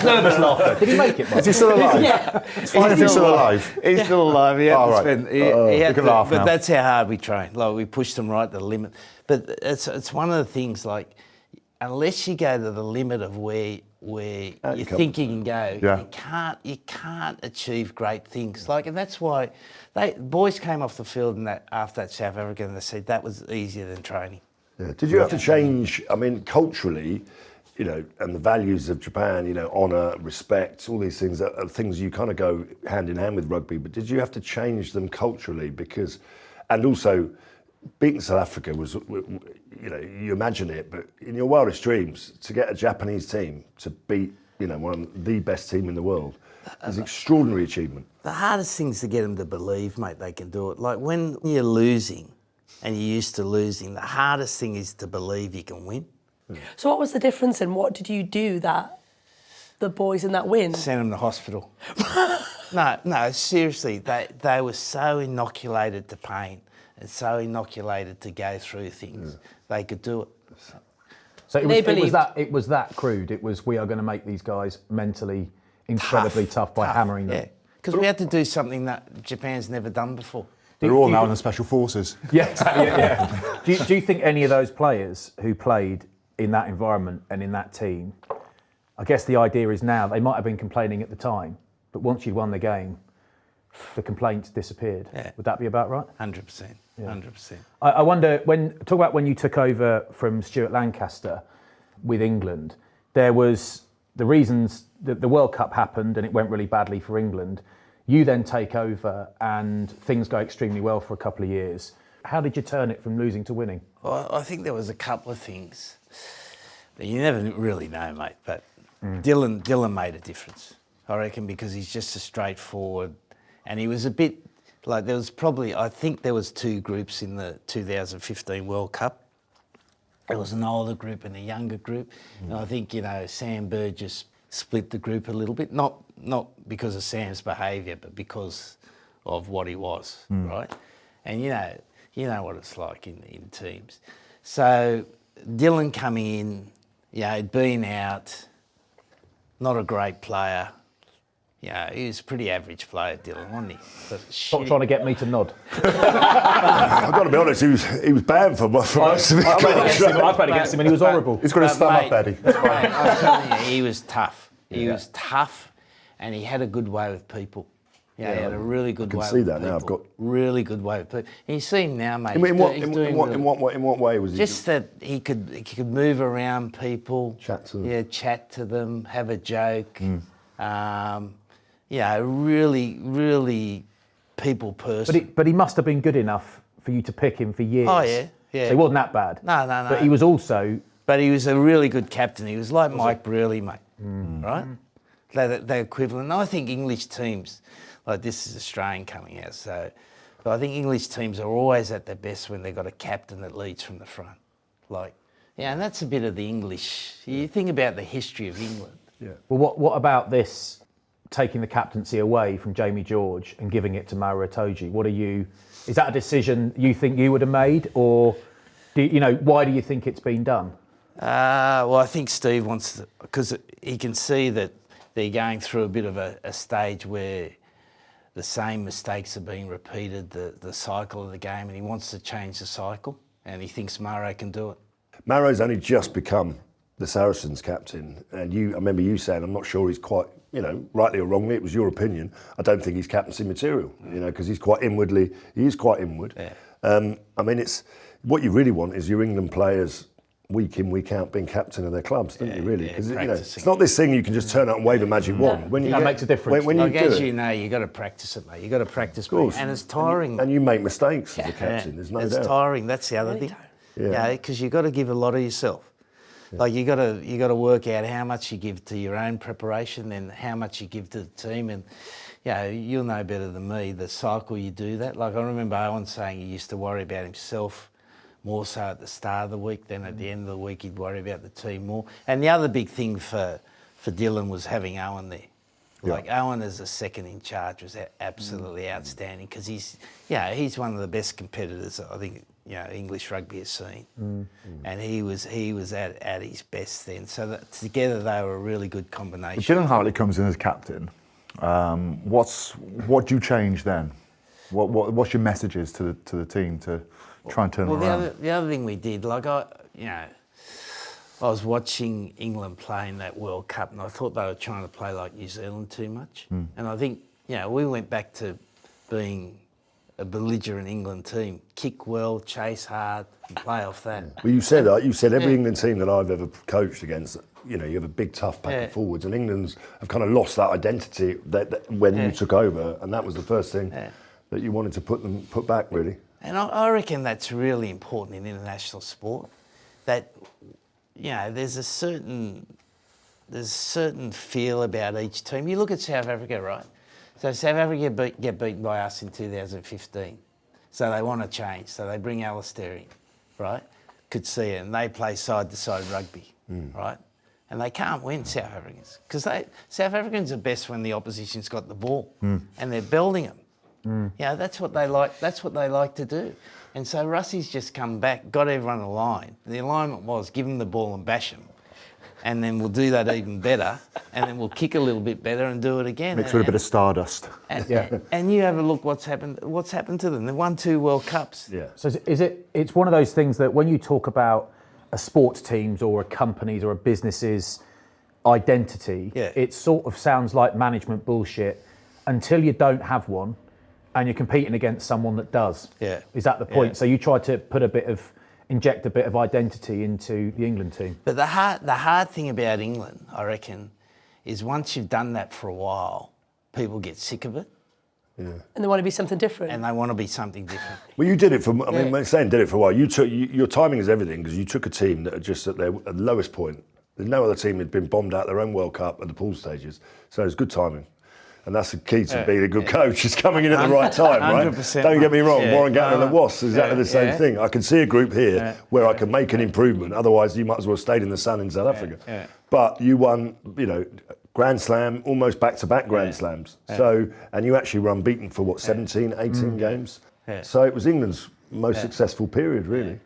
Nervous laughter. Did he make it, Mike? Is he still alive? Yeah. It's fine if he's still alive. He's still alive. He had to, laugh but now. that's how hard we train. Like we pushed them right to the limit. But it's one of the things, like, unless you go to the limit of where you think you can go, you can't achieve great things. Like, and that's why boys came off the field and after that South Africa, and they said that was easier than training. Yeah. Did you have to change, I mean, culturally, you know, and the values of Japan, you know, honour, respect, all these things are things you kind of go hand in hand with rugby, but did you have to change them culturally? Because, and also, beating South Africa was, you know, you imagine it, but in your wildest dreams, to get a Japanese team to beat, you know, one of the best team in the world is an extraordinary achievement. The hardest thing is to get them to believe, mate, they can do it. Like when you're losing, and you're used to losing, the hardest thing is to believe you can win. So what was the difference and what did you do that the boys in that win? Sent them to hospital. No, seriously, they were so inoculated to pain and so inoculated to go through things, they could do it. So it was that crude. It was, we are going to make these guys mentally incredibly tough by hammering them. Yeah, because we had to do something that Japan's never done before. They're all now in the special forces. Yeah. Do you think any of those players who played in that environment and in that team, I guess the idea is now, they might have been complaining at the time, but once you'd won the game, the complaints disappeared. Yeah. Would that be about right? 100%. 100%. I wonder, talk about when you took over from Stuart Lancaster with England, there was the reasons that the World Cup happened and it went really badly for England. You then take over and things go extremely well for a couple of years. How did you turn it from losing to winning? Well, I think there was a couple of things that you never really know, mate, but Dylan made a difference, I reckon, because he's just a straightforward, and he was a bit, like there was probably, I think there was two groups in the 2015 World Cup. There was an older group and a younger group. And I think, you know, Sam Burgess split the group a little bit, not because of Sam's behaviour, but because of what he was, right? And you know what it's like in teams. So Dylan coming in, you know, he'd been out, not a great player. You know, he was a pretty average player, Dylan, wasn't he? Stop trying to get me to nod. I've got to be honest, he was banned for most of it. I played against him and he was horrible. He's got his thumb up, Eddie. I'm telling you, he was tough. He was tough, and he had a good way with people. Yeah, he had a really good way with people. I can see that now. I've got really good way with people. And you see him now, mate. In what way was he? Just that he could move around people. Chat to them. Yeah, chat to them, have a joke. Yeah, really, really people person. But he must have been good enough for you to pick him for years. Oh yeah. So he wasn't that bad. No. But he was also. But he was a really good captain. He was like Mike Brearley, mate. Right? They're equivalent. I think English teams, like this is Australian coming out, so but I think English teams are always at their best when they've got a captain that leads from the front. Like, yeah, and that's a bit of the English. You think about the history of England. Yeah. Well, what about this taking the captaincy away from Jamie George and giving it to Maro Itoje? Is that a decision you think you would have made, or why do you think it's been done? Well, I think Steve wants to, because he can see that they're going through a bit of a stage where the same mistakes are being repeated, the cycle of the game, and he wants to change the cycle, and he thinks Maro can do it. Maro's only just become the Saracens captain, and I remember you saying, I'm not sure he's quite, rightly or wrongly, it was your opinion, I don't think he's captaincy material, because he is quite inward. Yeah. It's what you really want is your England players week in, week out being captain of their clubs, don't you really? Because it's not this thing you can just turn up and wave a magic wand. When that makes a difference. When you you got to practice it, mate. You got to practice, and it's tiring. And you make mistakes as a captain. There's no doubt. It's tiring. That's the other thing. Yeah, because you got to give a lot of yourself. Yeah. Like you got to work out how much you give to your own preparation, and how much you give to the team, and you'll know better than me the cycle you do that. Like I remember Owen saying he used to worry about himself more so at the start of the week, then at the end of the week he'd worry about the team more. And the other big thing for Dylan was having Owen there. Like Owen as a second in charge was absolutely outstanding, because he's one of the best competitors I think English rugby has seen, and he was at his best then. So that together they were a really good combination. If Dylan Hartley comes in as captain, what do you change then? What's your messages to the team to try and turn it around? The other thing we did, like I was watching England play in that World Cup, and I thought they were trying to play like New Zealand too much. And I think we went back to being a belligerent England team: kick well, chase hard, and play off that. Well, you said that. You said every England team that I've ever coached against, you have a big tough back and forwards, and England's have kind of lost that identity that when you took over, and that was the first thing that you wanted to put back, really. And I reckon that's really important in international sport. That there's a certain feel about each team. You look at South Africa, right? So South Africa get beaten by us in 2015. So they want to change. So they bring Alistair in, right? Could see it, and they play side-to-side rugby, right? And they can't win, South Africans, because South Africans are best when the opposition's got the ball and they're belting them. That's what they like. That's what they like to do. And so Russie's just come back, got everyone aligned. The alignment was give them the ball and bash them, and then we'll do that even better, and then we'll kick a little bit better and do it again. Mix with a bit of stardust. And you have a look what's happened to them. They won 2 World Cups. Yeah. So it's one of those things that when you talk about a sports team's or a company's or a business's identity, it sort of sounds like management bullshit until you don't have one and you're competing against someone that does. Yeah. Is that the point? So you try to inject a bit of identity into the England team. But the hard thing about England, I reckon, is once you've done that for a while, people get sick of it. Yeah. And they want to be something different. And they want to be something different. Well, you did it for, when saying did it for a while, your timing is everything, because you took a team that are just at their lowest point. There's no other team had been bombed out their own World Cup at the pool stages. So it was good timing. And that's the key to being a good coach, is coming in at the right time, right? Don't get me wrong, Warren Gatland and the Wasps is exactly the same thing. I can see a group here where I can make an improvement, otherwise you might as well have stayed in the sun in South Africa. But you won, Grand Slam, almost back-to-back Grand Slams. So, and you actually were unbeaten for 17, 18 games. So it was England's most successful period, really.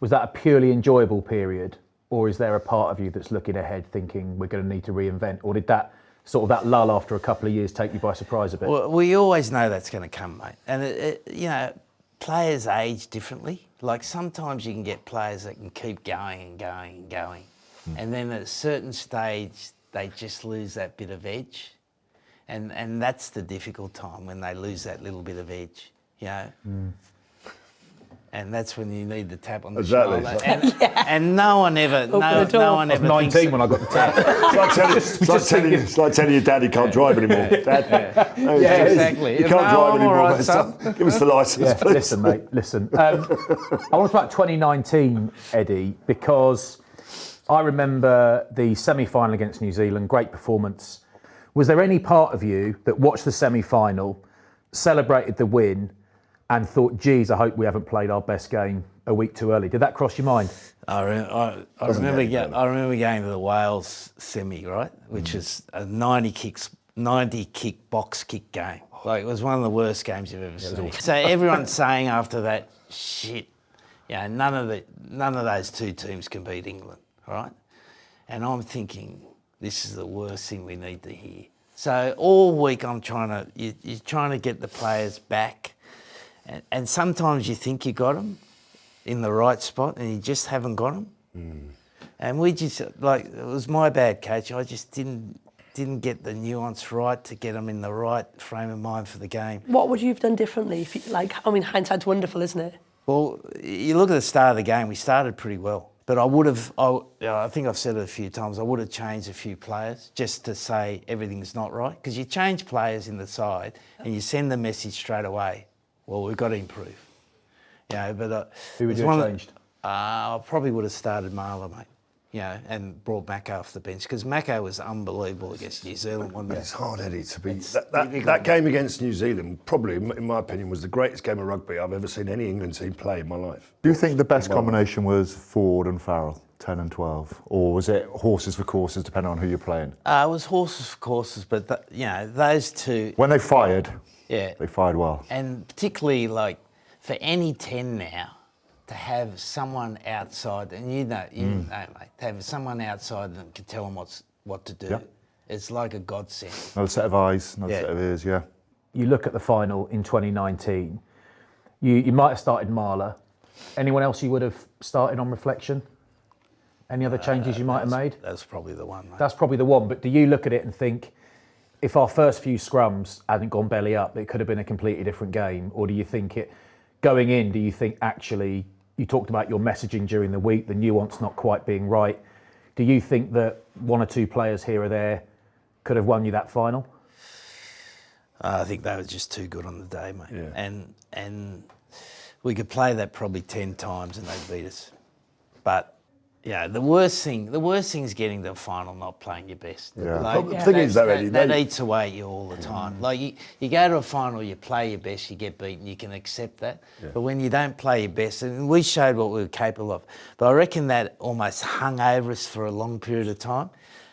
Was that a purely enjoyable period, or is there a part of you that's looking ahead thinking we're going to need to reinvent, or did that sort of that lull after a couple of years take you by surprise a bit? Well, we always know that's going to come, mate. And, players age differently. Like sometimes you can get players that can keep going and going and going. And then at a certain stage, they just lose that bit of edge. And that's the difficult time, when they lose that little bit of edge, And that's when you need the tap on the shoulder. And no one ever thinks... I was 19 when I got the tap. It's like telling your dad he can't drive anymore. Dad, exactly. You can't drive anymore. Give us the licence, please. Listen, mate, listen. I want to talk about 2019, Eddie, because I remember the semi-final against New Zealand, great performance. Was there any part of you that watched the semi-final, celebrated the win, and thought, geez, I hope we haven't played our best game a week too early? Did that cross your mind? I remember going to the Wales semi, right, which is a 90 kick box kick game. Like, it was one of the worst games you've ever seen. So everyone's saying after that, shit, none of those two teams can beat England, right? And I'm thinking, this is the worst thing we need to hear. So all week you're trying to get the players back, and sometimes you think you got them in the right spot, and you just haven't got them. And we just, like, it was my bad, coach. I just didn't get the nuance right to get them in the right frame of mind for the game. What would you have done differently? If you, hindsight's wonderful, isn't it? Well, you look at the start of the game, we started pretty well. But I think I've said it a few times, I would have changed a few players just to say everything's not right. Because you change players in the side and you send the message straight away, well, we've got to improve. Who would you have changed? I probably would have started Marler, mate. And brought Mako off the bench, because Mako was unbelievable against New Zealand, wasn't it? It's hard, Eddie, to be... That game against New Zealand probably, in my opinion, was the greatest game of rugby I've ever seen any England team play in my life. Do you think the best combination was Ford and Farrell, 10 and 12? Or was it horses for courses, depending on who you're playing? It was horses for courses, but, those two... When they fired, they fired well. And particularly, like, for any 10 now, to have someone outside, and you know, mate, to have someone outside that can tell them what to do, it's like a godsend. Another set of eyes, another set of ears, You look at the final in 2019, you might have started Marler. Anyone else you would have started on reflection? Any other changes you might have made? That's probably the one, mate. That's probably the one, but do you look at it and think, if our first few scrums hadn't gone belly up, it could have been a completely different game? Or do you think going in, do you think actually, you talked about your messaging during the week, the nuance not quite being right. Do you think that one or two players here or there could have won you that final? I think they were just too good on the day, mate. Yeah. And we could play that probably 10 times and they'd beat us. But the worst thing is getting to the final, not playing your best. Yeah. Like, the thing is, though, Eddie, that eats away at you all the time. Like you go to a final, you play your best, you get beaten, you can accept that. Yeah. But when you don't play your best, and we showed what we were capable of, but I reckon that almost hung over us for a long period of time.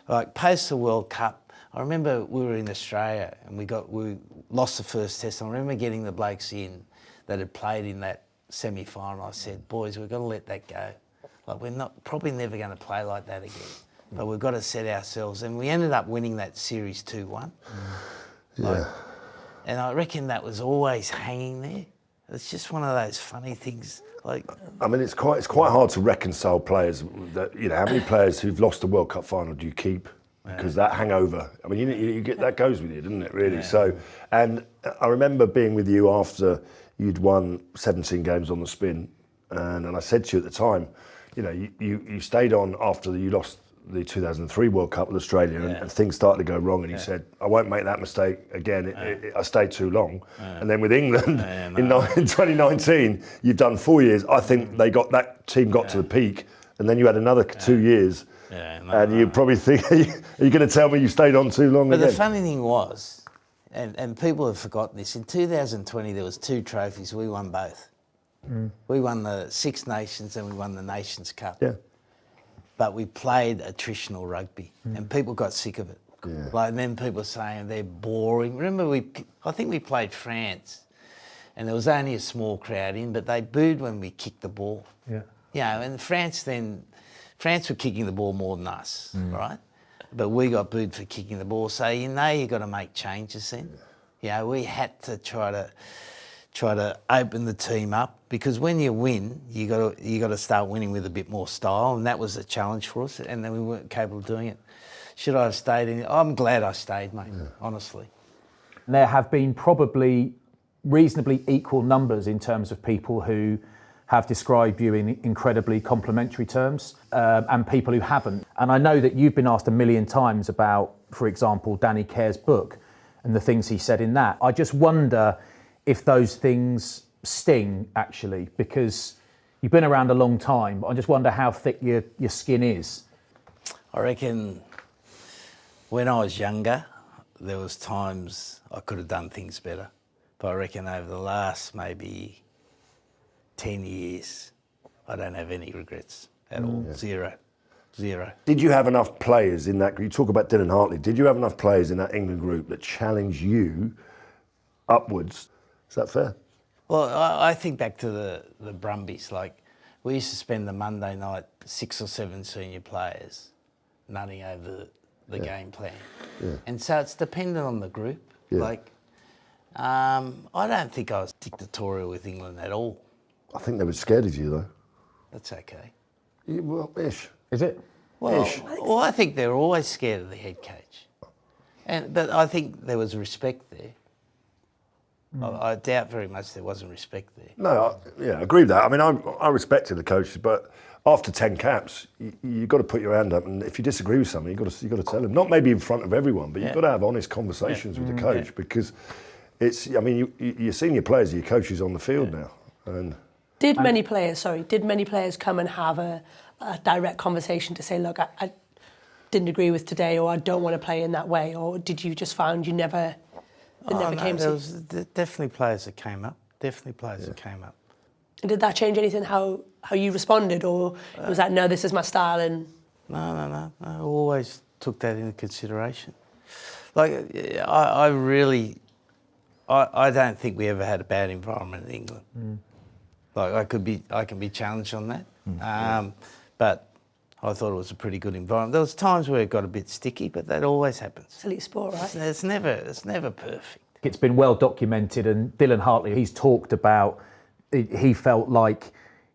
Like post the World Cup, I remember we were in Australia and we lost the first test. I remember getting the blokes in that had played in that semi-final. I said, boys, we've got to let that go. Like, we're probably never going to play like that again. But we've got to set ourselves. And we ended up winning that series 2-1. And I reckon that was always hanging there. It's just one of those funny things. Like, I mean, it's quite hard to reconcile players. That, how many players who've lost the World Cup final do you keep? Because that hangover, I mean, you get that goes with you, doesn't it? Really. Yeah. So, and I remember being with you after you'd won 17 games on the spin, and I said to you at the time, you stayed on after you lost the 2003 World Cup with Australia, and things started to go wrong, and you said, I won't make that mistake again. I stayed too long. And then with England in 2019, you've done 4 years. I think that team got to the peak, and then you had another 2 years. And you probably think, are you going to tell me you stayed on too long again? But the funny thing was, and people have forgotten this, in 2020 there was 2 trophies, we won both. We won the Six Nations and we won the Nations Cup. Yeah. But we played attritional rugby and people got sick of it. Yeah. Like, and then people were saying they're boring. Remember, I think we played France and there was only a small crowd in, but they booed when we kicked the ball. Yeah. And France were kicking the ball more than us, right? But we got booed for kicking the ball. So you've got to make changes then. We had to try to open the team up, because when you win, you got to start winning with a bit more style, and that was a challenge for us. And then we weren't capable of doing it. Should I have stayed in? I'm glad I stayed, mate. Honestly. There have been probably reasonably equal numbers in terms of people who have described you in incredibly complimentary terms, and people who haven't. And I know that you've been asked a million times about, for example, Danny Care's book and the things he said in that. I just wonder if those things sting, actually, because you've been around a long time. I just wonder how thick your skin is. I reckon when I was younger, there was times I could have done things better. But I reckon over the last maybe 10 years, I don't have any regrets at all. Zero. Did you have enough players in that group? You talk about Dylan Hartley. Did you have enough players in that England group that challenged you upwards? Is that fair? Well, I think back to the Brumbies. Like, we used to spend the Monday night 6 or 7 senior players nutting over the game plan. Yeah. And so it's dependent on the group. Yeah. Like, I don't think I was dictatorial with England at all. I think they were scared of you, though. That's okay. Well, ish. Is it? Well, I think they're always scared of the head coach. But I think there was respect there. I doubt very much there wasn't respect there. No, I agree with that. I mean, I respected the coaches, but after 10 caps, you've got to put your hand up, and if you disagree with something, you've got to tell them. Not maybe in front of everyone, but you've got to have honest conversations with the coach because it's. I mean, your senior players are your coaches on the field now. And did many players come and have a direct conversation to say, look, I didn't agree with today, or I don't want to play in that way, or did you just find you never? Came there was definitely players that came up. And did that change anything how you responded, or was that no, this is my style? And no. I always took that into consideration. Like I don't think we ever had a bad environment in England. Like I can be challenged on that, but I thought it was a pretty good environment. There was times where it got a bit sticky, but that always happens. It's elite sport, right? It's never perfect. It's been well documented, and Dylan Hartley, he's talked about, he felt like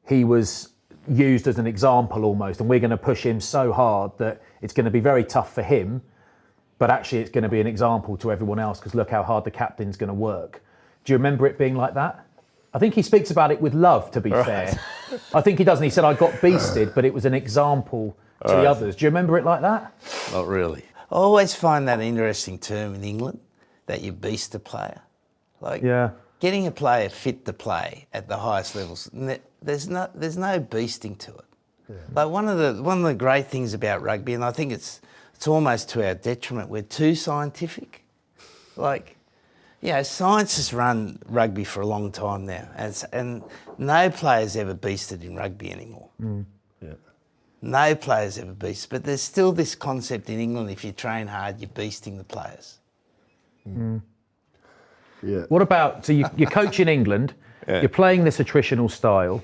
he was used as an example almost, and we're going to push him so hard that it's going to be very tough for him, but actually it's going to be an example to everyone else because look how hard the captain's going to work. Do you remember it being like that? I think he speaks about it with love, to be fair. I think he doesn't. He said, I got beasted, but it was an example to the others. Do you remember it like that? Not really. I always find that an interesting term in England, that you beast a player. Like, getting a player fit to play at the highest levels, there's no beasting to it. Yeah. Like one of the great things about rugby, and I think it's almost to our detriment, we're too scientific. Like, science has run rugby for a long time now, and no player's ever beasted in rugby anymore. No player's ever beasted, but there's still this concept in England: if you train hard, you're beasting the players. What about, so you're coaching England, you're playing this attritional style,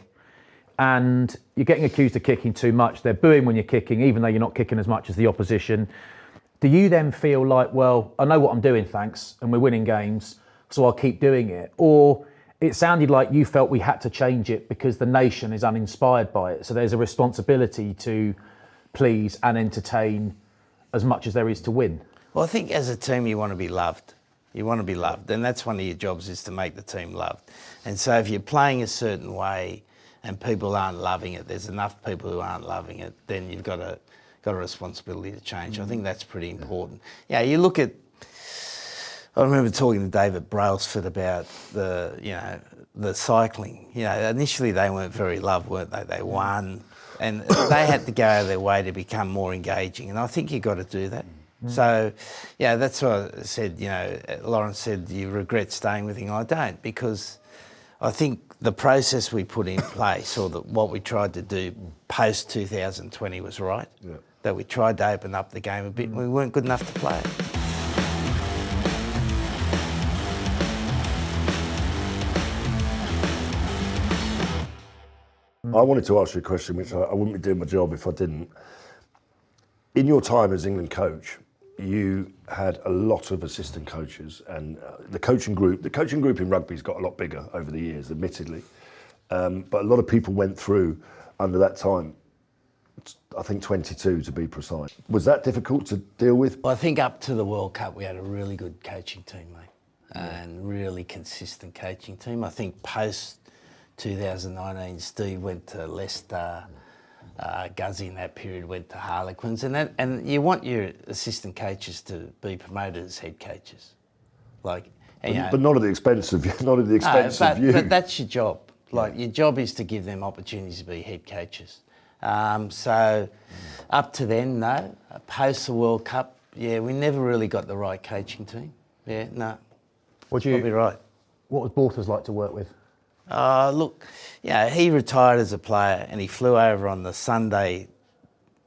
and you're getting accused of kicking too much. They're booing when you're kicking, even though you're not kicking as much as the opposition. Do you then feel like, well, I know what I'm doing, thanks, and we're winning games, so I'll keep doing it? Or it sounded like you felt we had to change it because the nation is uninspired by it, so there's a responsibility to please and entertain as much as there is to win. Well, I think as a team you want to be loved. You want to be loved, and that's one of your jobs, is to make the team loved. And so if you're playing a certain way and people aren't loving it, there's enough people who aren't loving it, then you've got a responsibility to change. I think that's pretty important. You look at, I remember talking to David Brailsford about the cycling. Initially they weren't very loved, weren't they? They won, and they had to go out of their way to become more engaging, and I think you've got to do that. So, that's what I said. Lawrence said, do you regret staying with him? I don't, because I think the process we put in place, or what we tried to do post 2020 was right. That we tried to open up the game a bit, and we weren't good enough to play it. I wanted to ask you a question, which I wouldn't be doing my job if I didn't. In your time as England coach, you had a lot of assistant coaches, and the coaching group in rugby's got a lot bigger over the years, admittedly. But a lot of people went through under that time. I think 22 to be precise. Was that difficult to deal with? Well, I think up to the World Cup we had a really good coaching team, mate, and really consistent coaching team. I think post 2019, Steve went to Leicester. Guzzy in that period went to Harlequins, and you want your assistant coaches to be promoted as head coaches, but not at the expense of you. But that's your job. Your job is to give them opportunities to be head coaches. So up to then, no. Post the World Cup, we never really got the right coaching team. No. Probably right. What was Borthwick like to work with? Look, he retired as a player and he flew over on the Sunday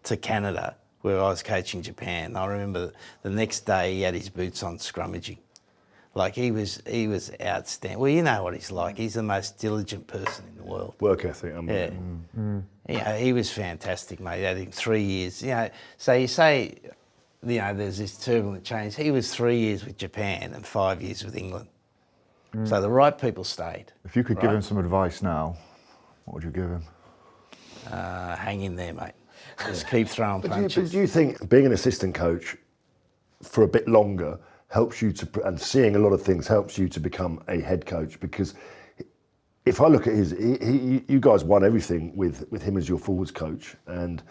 to Canada where I was coaching Japan. I remember the next day he had his boots on scrummaging. Like he was outstanding. Well, you know what he's like. He's the most diligent person in the world. Work ethic. Yeah, he was fantastic, mate. He had him 3 years. So you say, there's this turbulent change. He was 3 years with Japan and 5 years with England. So the right people stayed. If you could give him some advice now, what would you give him? Hang in there, mate. Just keep throwing punches. But do you think being an assistant coach for a bit longer helps you and seeing a lot of things helps you to become a head coach? Because if I look at you guys won everything with him as your forwards coach, and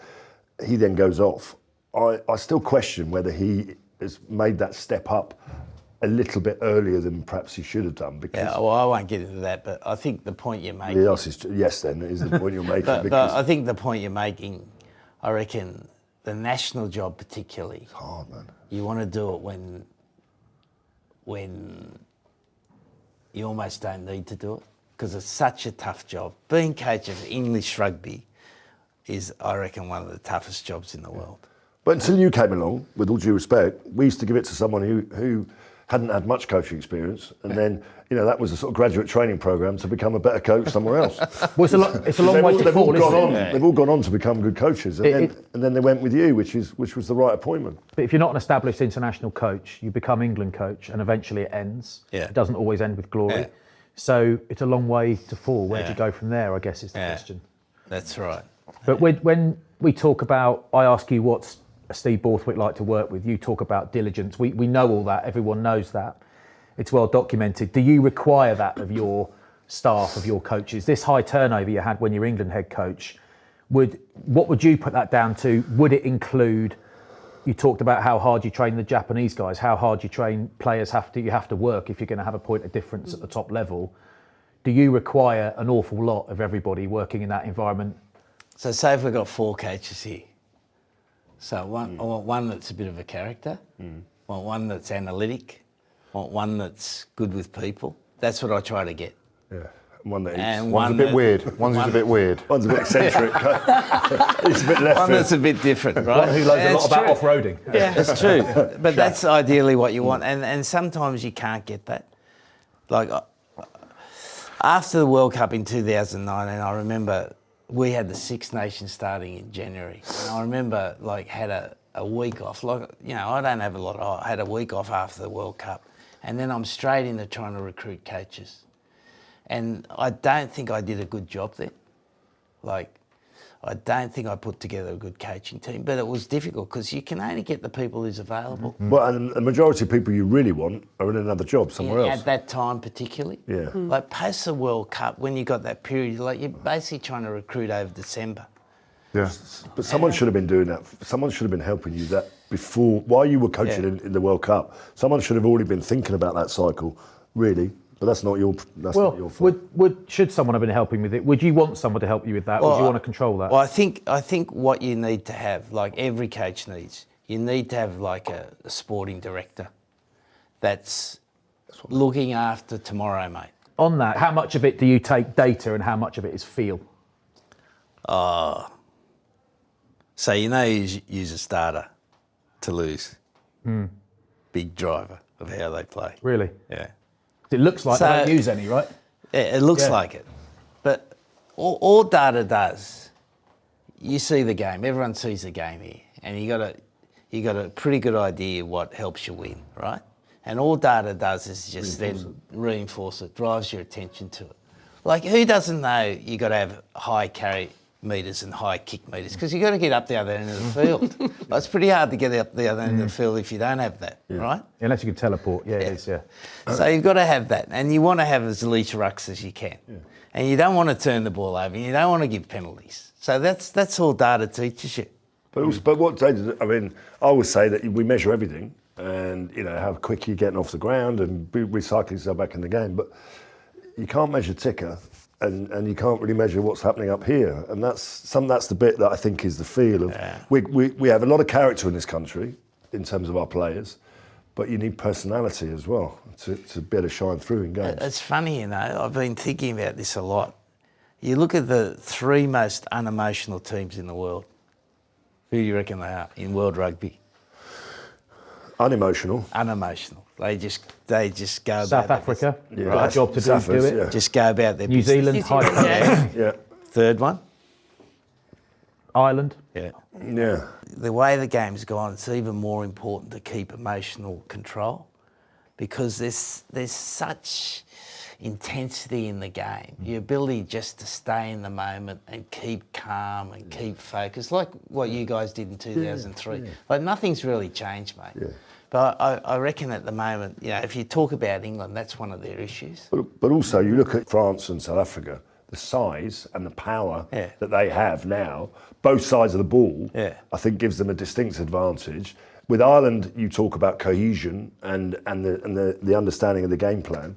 he then goes off. I still question whether he has made that step up a little bit earlier than perhaps he should have done. Because I won't get into that, but I think the point you're making... Yes, then, is the point you're making. but I think the point you're making, I reckon, the national job particularly... It's hard, man. You want to do it when you almost don't need to do it, because it's such a tough job. Being coach of English rugby is, I reckon, one of the toughest jobs in the world. But until you came along, with all due respect, we used to give it to someone who hadn't had much coaching experience, and then that was a sort of graduate training program to become a better coach somewhere else. Well, it's a long way to fall, isn't it? They've all gone on to become good coaches, and then they went with you, which was the right appointment. But if you're not an established international coach, you become England coach, and eventually it ends. Yeah. It doesn't always end with glory. Yeah. So it's a long way to fall. Where do you go from there, I guess, is the question. That's right. But when we talk about, I ask you what's Steve Borthwick like to work with, you talk about diligence. We know all that, everyone knows that. It's well documented. Do you require that of your staff, of your coaches? This high turnover you had when you're England head coach, what would you put that down to? Would it include, you talked about how hard you train the Japanese guys, how hard you train players you have to work if you're going to have a point of difference at the top level. Do you require an awful lot of everybody working in that environment? So say if we've got 4 coaches here. So I want one that's a bit of a character, I want one that's analytic, I want one that's good with people. That's what I try to get. Yeah, one that and one's a bit weird. One's a bit weird. One's a bit eccentric. It's a bit left One that's a bit different, right? One who knows a lot about off-roading. Yeah, that's true. But that's ideally what you want. And sometimes you can't get that. Like, after the World Cup in 2019, I remember we had the Six Nations starting in January. And I remember, had a week off. I don't have a lot I had a week off after the World Cup. And then I'm straight into trying to recruit coaches. And I don't think I did a good job then. I don't think I put together a good coaching team, but it was difficult because you can only get the people who's available. Mm-hmm. Well, and the majority of people you really want are in another job somewhere else. At that time particularly. Yeah. Like post the World Cup, when you got that period, you're basically trying to recruit over December. Yeah. But someone should have been doing that. Someone should have been helping you that before, while you were coaching in the World Cup. Someone should have already been thinking about that cycle, really. But that's not your fault. Should someone have been helping with it? Would you want someone to help you with that? Would you want to control that? Well, I think what you need to have, like every coach needs, you need to have like a sporting director that's looking after tomorrow, mate. On that, how much of it do you take data and how much of it is feel? So you use a starter to lose. Big driver of how they play. Really? Yeah. It looks like they don't use any, right? Yeah, it looks like it. But all data does, you see the game. Everyone sees the game here. And you got a pretty good idea what helps you win, right? And all data does is just reinforce it, drives your attention to it. Like, who doesn't know you got to have high carry metres and high kick metres? Because you got to get up the other end of the field. Like, it's pretty hard to get up the other end of the field if you don't have that, right? Unless you can teleport, it is. So you've got to have that, and you want to have as little rucks as you can. And you don't want to turn the ball over, and you don't want to give penalties. So that's all data teaches you. But what data? I mean, I always say that we measure everything, and how quick you're getting off the ground and recycling yourself back in the game. But you can't measure ticker. And you can't really measure what's happening up here, and that's the bit that I think is the feel of. We have a lot of character in this country in terms of our players, but you need personality as well to be able to shine through in games. It's funny, you know, I've been thinking about this a lot. You look at the 3 most unemotional teams in the world. Who do you reckon they are in world rugby? Unemotional. Unemotional. They just go about South Africa, Yeah. got a job to do, Saffers, do it. yeah. Just go about their New business. Zealand, high Yeah. Third one? Ireland. Yeah. Yeah. The way the game's gone, it's even more important to keep emotional control because there's such intensity in the game. Your ability just to stay in the moment and keep calm and keep focused, like what you guys did in 2003. Yeah. Like nothing's really changed, mate. Yeah. But I reckon at the moment, you know, if you talk about England, that's one of their issues. But also, you look at France and South Africa, the size and the power Yeah. that they have now, both sides of the ball, Yeah. I think gives them a distinct advantage. With Ireland, you talk about cohesion and the understanding of the game plan.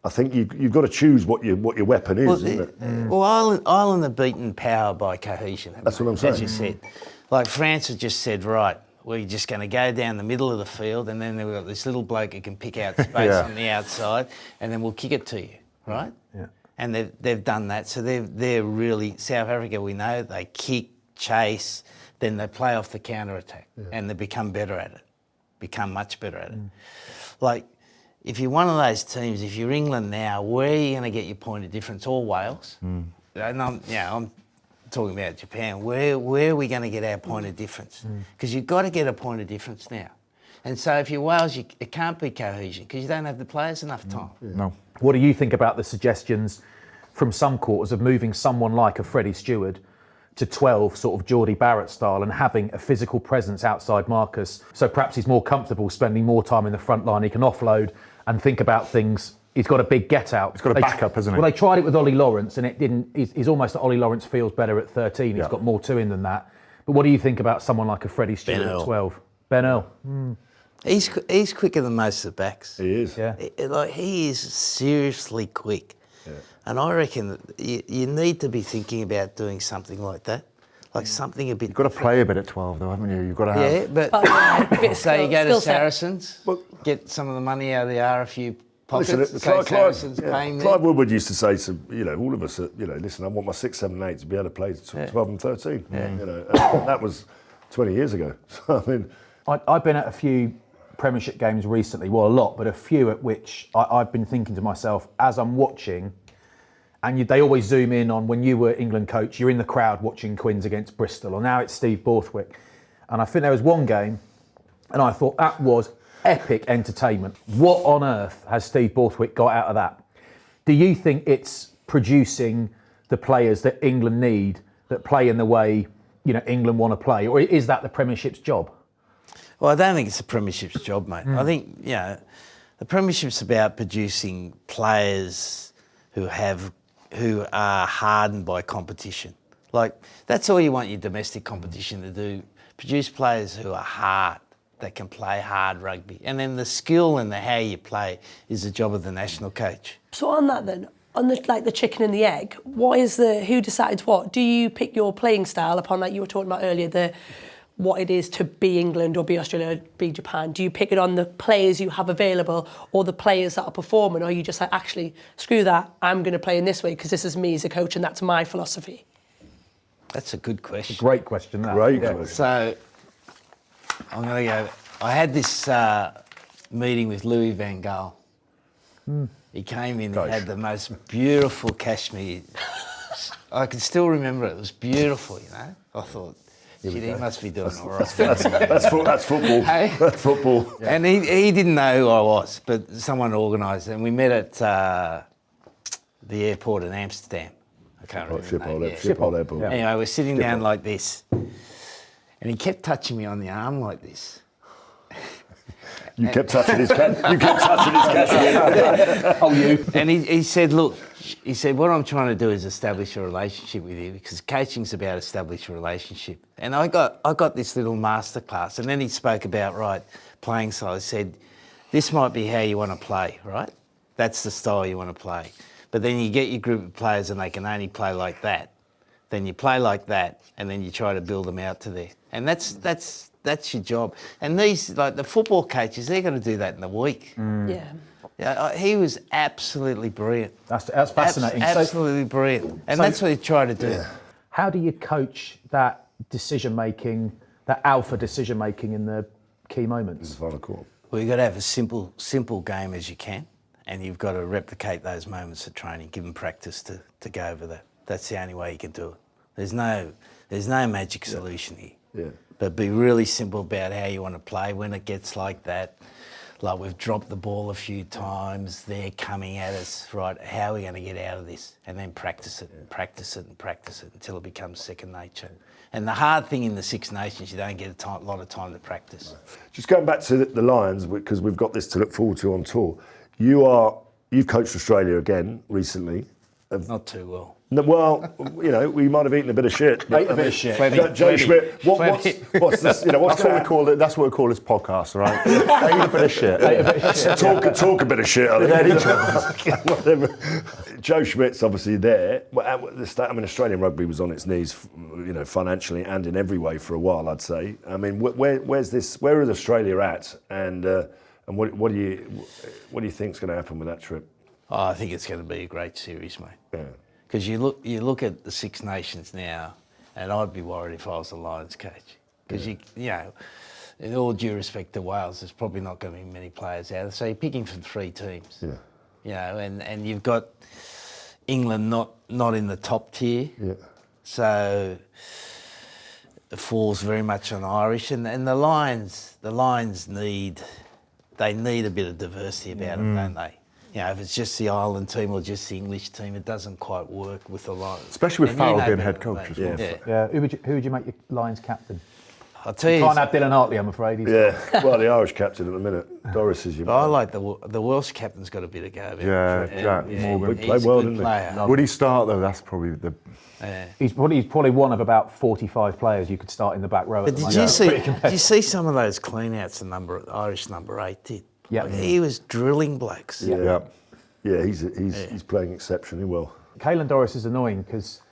I think you've got to choose what your weapon is, isn't it? Well, Ireland are beaten power by cohesion. That's what I'm As saying. you said. Like France has just said, right, we're just going to go down the middle of the field and then we've got this little bloke who can pick out space on the outside and then we'll kick it to you, right? Yeah. And they've done that. So they're really, South Africa, we know, they kick, chase, then they play off the counter-attack and they become better at it, become much better at it. Like, if you're one of those teams, if you're England now, where are you going to get your point of difference? Or Wales? And I'm talking about Japan. Where are we going to get our point of difference? Because you've got to get a point of difference now. And so if you're Wales, it can't be cohesion because you don't have the players enough time. No. What do you think about the suggestions from some quarters of moving someone like a Freddie Stewart to 12, sort of Geordie Barrett style, and having a physical presence outside Marcus? So perhaps he's more comfortable spending more time in the front line. He can offload and think about things. He's got a big get out. He's got a backup, hasn't he? Well, they tried it with Ollie Lawrence and it didn't. He's almost that Ollie Lawrence feels better at 13. He's got more to him than that. But what do you think about someone like a Freddie Stewart at 12? Ben Earl. He's quicker than most of the backs. He is. Yeah. Like he is seriously quick. And I reckon that you need to be thinking about doing something like that. Like something a bit. You've got to play a bit at 12, though, haven't you? You've got to have. Yeah, but so you go to Saracens, get some of the money out of the RFU pockets. Listen, Saracens paying them. Clive Woodward used to say to all of us, listen, I want my 6, 7, 8 to be able to play 12 and 13. And that was 20 years ago. So I mean, I've been at a few Premiership games recently, well, a lot, but a few at which I've been thinking to myself as I'm watching. And they always zoom in on when you were England coach, you're in the crowd watching Quins against Bristol, or now it's Steve Borthwick. And I think there was one game, and I thought that was epic entertainment. What on earth has Steve Borthwick got out of that? Do you think it's producing the players that England need, that play in the way England want to play, or is that the Premiership's job? Well, I don't think it's the Premiership's job, mate. I think the Premiership's about producing players who are hardened by competition. Like, that's all you want your domestic competition to do. Produce players who are hard, that can play hard rugby. And then the skill and how you play is the job of the national coach. So on that then, on the chicken and the egg, who decides what? Do you pick your playing style upon, like you were talking about earlier, what it is to be England or be Australia or be Japan? Do you pick it on the players you have available or the players that are performing? Or are you just like, actually, screw that, I'm going to play in this way because this is me as a coach and that's my philosophy? That's a good question. Great question, that. great question. So, I'm going to go. I had this meeting with Louis van Gaal. He came in, he had the most beautiful cashmere. I can still remember it. It was beautiful, I thought, he must be doing all right. That's football. Hey? That's football. And he didn't know who I was, but someone organised it. And we met at the airport in Amsterdam. I can't remember the name. Schiphol Airport. Yeah. Anyway, we're sitting down like this. And he kept touching me on the arm like this. You kept touching his cashmere. Oh, you. And he said, look, what I'm trying to do is establish a relationship with you because coaching's about establishing a relationship. And I got this little masterclass. And then he spoke about, playing style. He said, this might be how you want to play, right? That's the style you want to play. But then you get your group of players and they can only play like that. Then you play like that and then you try to build them out to there. And that's That's your job. And these, like the football coaches, they're going to do that in the week. Yeah. Yeah, he was absolutely brilliant. That's fascinating. Absolutely brilliant. And that's what he tried to do. Yeah. How do you coach that decision-making, that alpha decision-making in the key moments? Final call. Well, you've got to have a simple game as you can, and you've got to replicate those moments of training, give them practice to go over that. That's the only way you can do it. There's no magic solution here. Yeah. But be really simple about how you want to play when it gets like that. Like we've dropped the ball a few times, they're coming at us, right? How are we going to get out of this? And then practice it and practice it and practice it until it becomes second nature. And the hard thing in the Six Nations, you don't get a lot of time to practice. Just going back to the Lions, because we've got this to look forward to on tour. You've coached Australia again recently. Not too well. No, well, you know, we might have eaten a bit of shit. But, Ate a bit of shit. Joe Schmidt, what's this? You know, That's what we call it. That's what we call this podcast, right? Ain't a bit of shit. Talk a bit of shit. I think. Whatever. Joe Schmidt's obviously there. I mean, Australian rugby was on its knees, you know, financially and in every way for a while, I'd say. I mean, where is Australia at? And what do you think's going to happen with that trip? Oh, I think it's going to be a great series, mate. Yeah. Because you look at the Six Nations now, and I'd be worried if I was the Lions coach. Because you know, in all due respect to Wales, there's probably not going to be many players out there. So you're picking from 3 teams. Yeah. You know, and you've got England not in the top tier. Yeah. So it falls very much on Irish, and the Lions need a bit of diversity about them, don't they? You know, if it's just the Ireland team or just the English team, it doesn't quite work with the Lions. Especially with And Farrell you know being better head than coach as me. well. Yeah. Who would you make your Lions captain? I'll tell you. Can't have Dylan Hartley, I'm afraid. Yeah, well, the Irish captain at the minute. Doris is your But I like the Welsh captain's got a bit of go about. Yeah, Jack Morgan. He played He's well, a good didn't he? player. Would he start though? That's probably the. He's probably one of about 45 players you could start in the back row. But did you see some of those clean-outs the Irish number 8 did? Yeah. Like, he was drilling blokes. Yeah. Yeah, he's playing exceptionally well. Caelan Doris is annoying because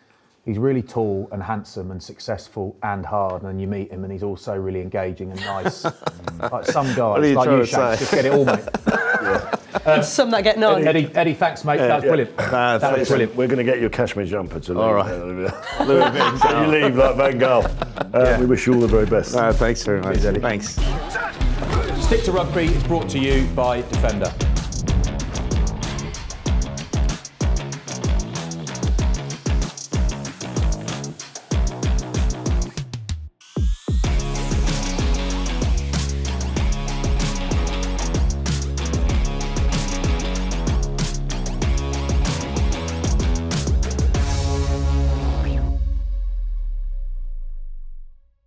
he's really tall and handsome and successful and hard, and then you meet him and he's also really engaging and nice. Like some guys, you like trying you, to Shanks, say? just get it all, mate. Some that get none. Eddie, thanks, mate. That was brilliant. That was brilliant. We're going to get you a cashmere jumper to All right. So you leave like Van Gaal. We wish you all the very best. Thanks very much. Eddie. Thanks. Stick to Rugby is brought to you by Defender.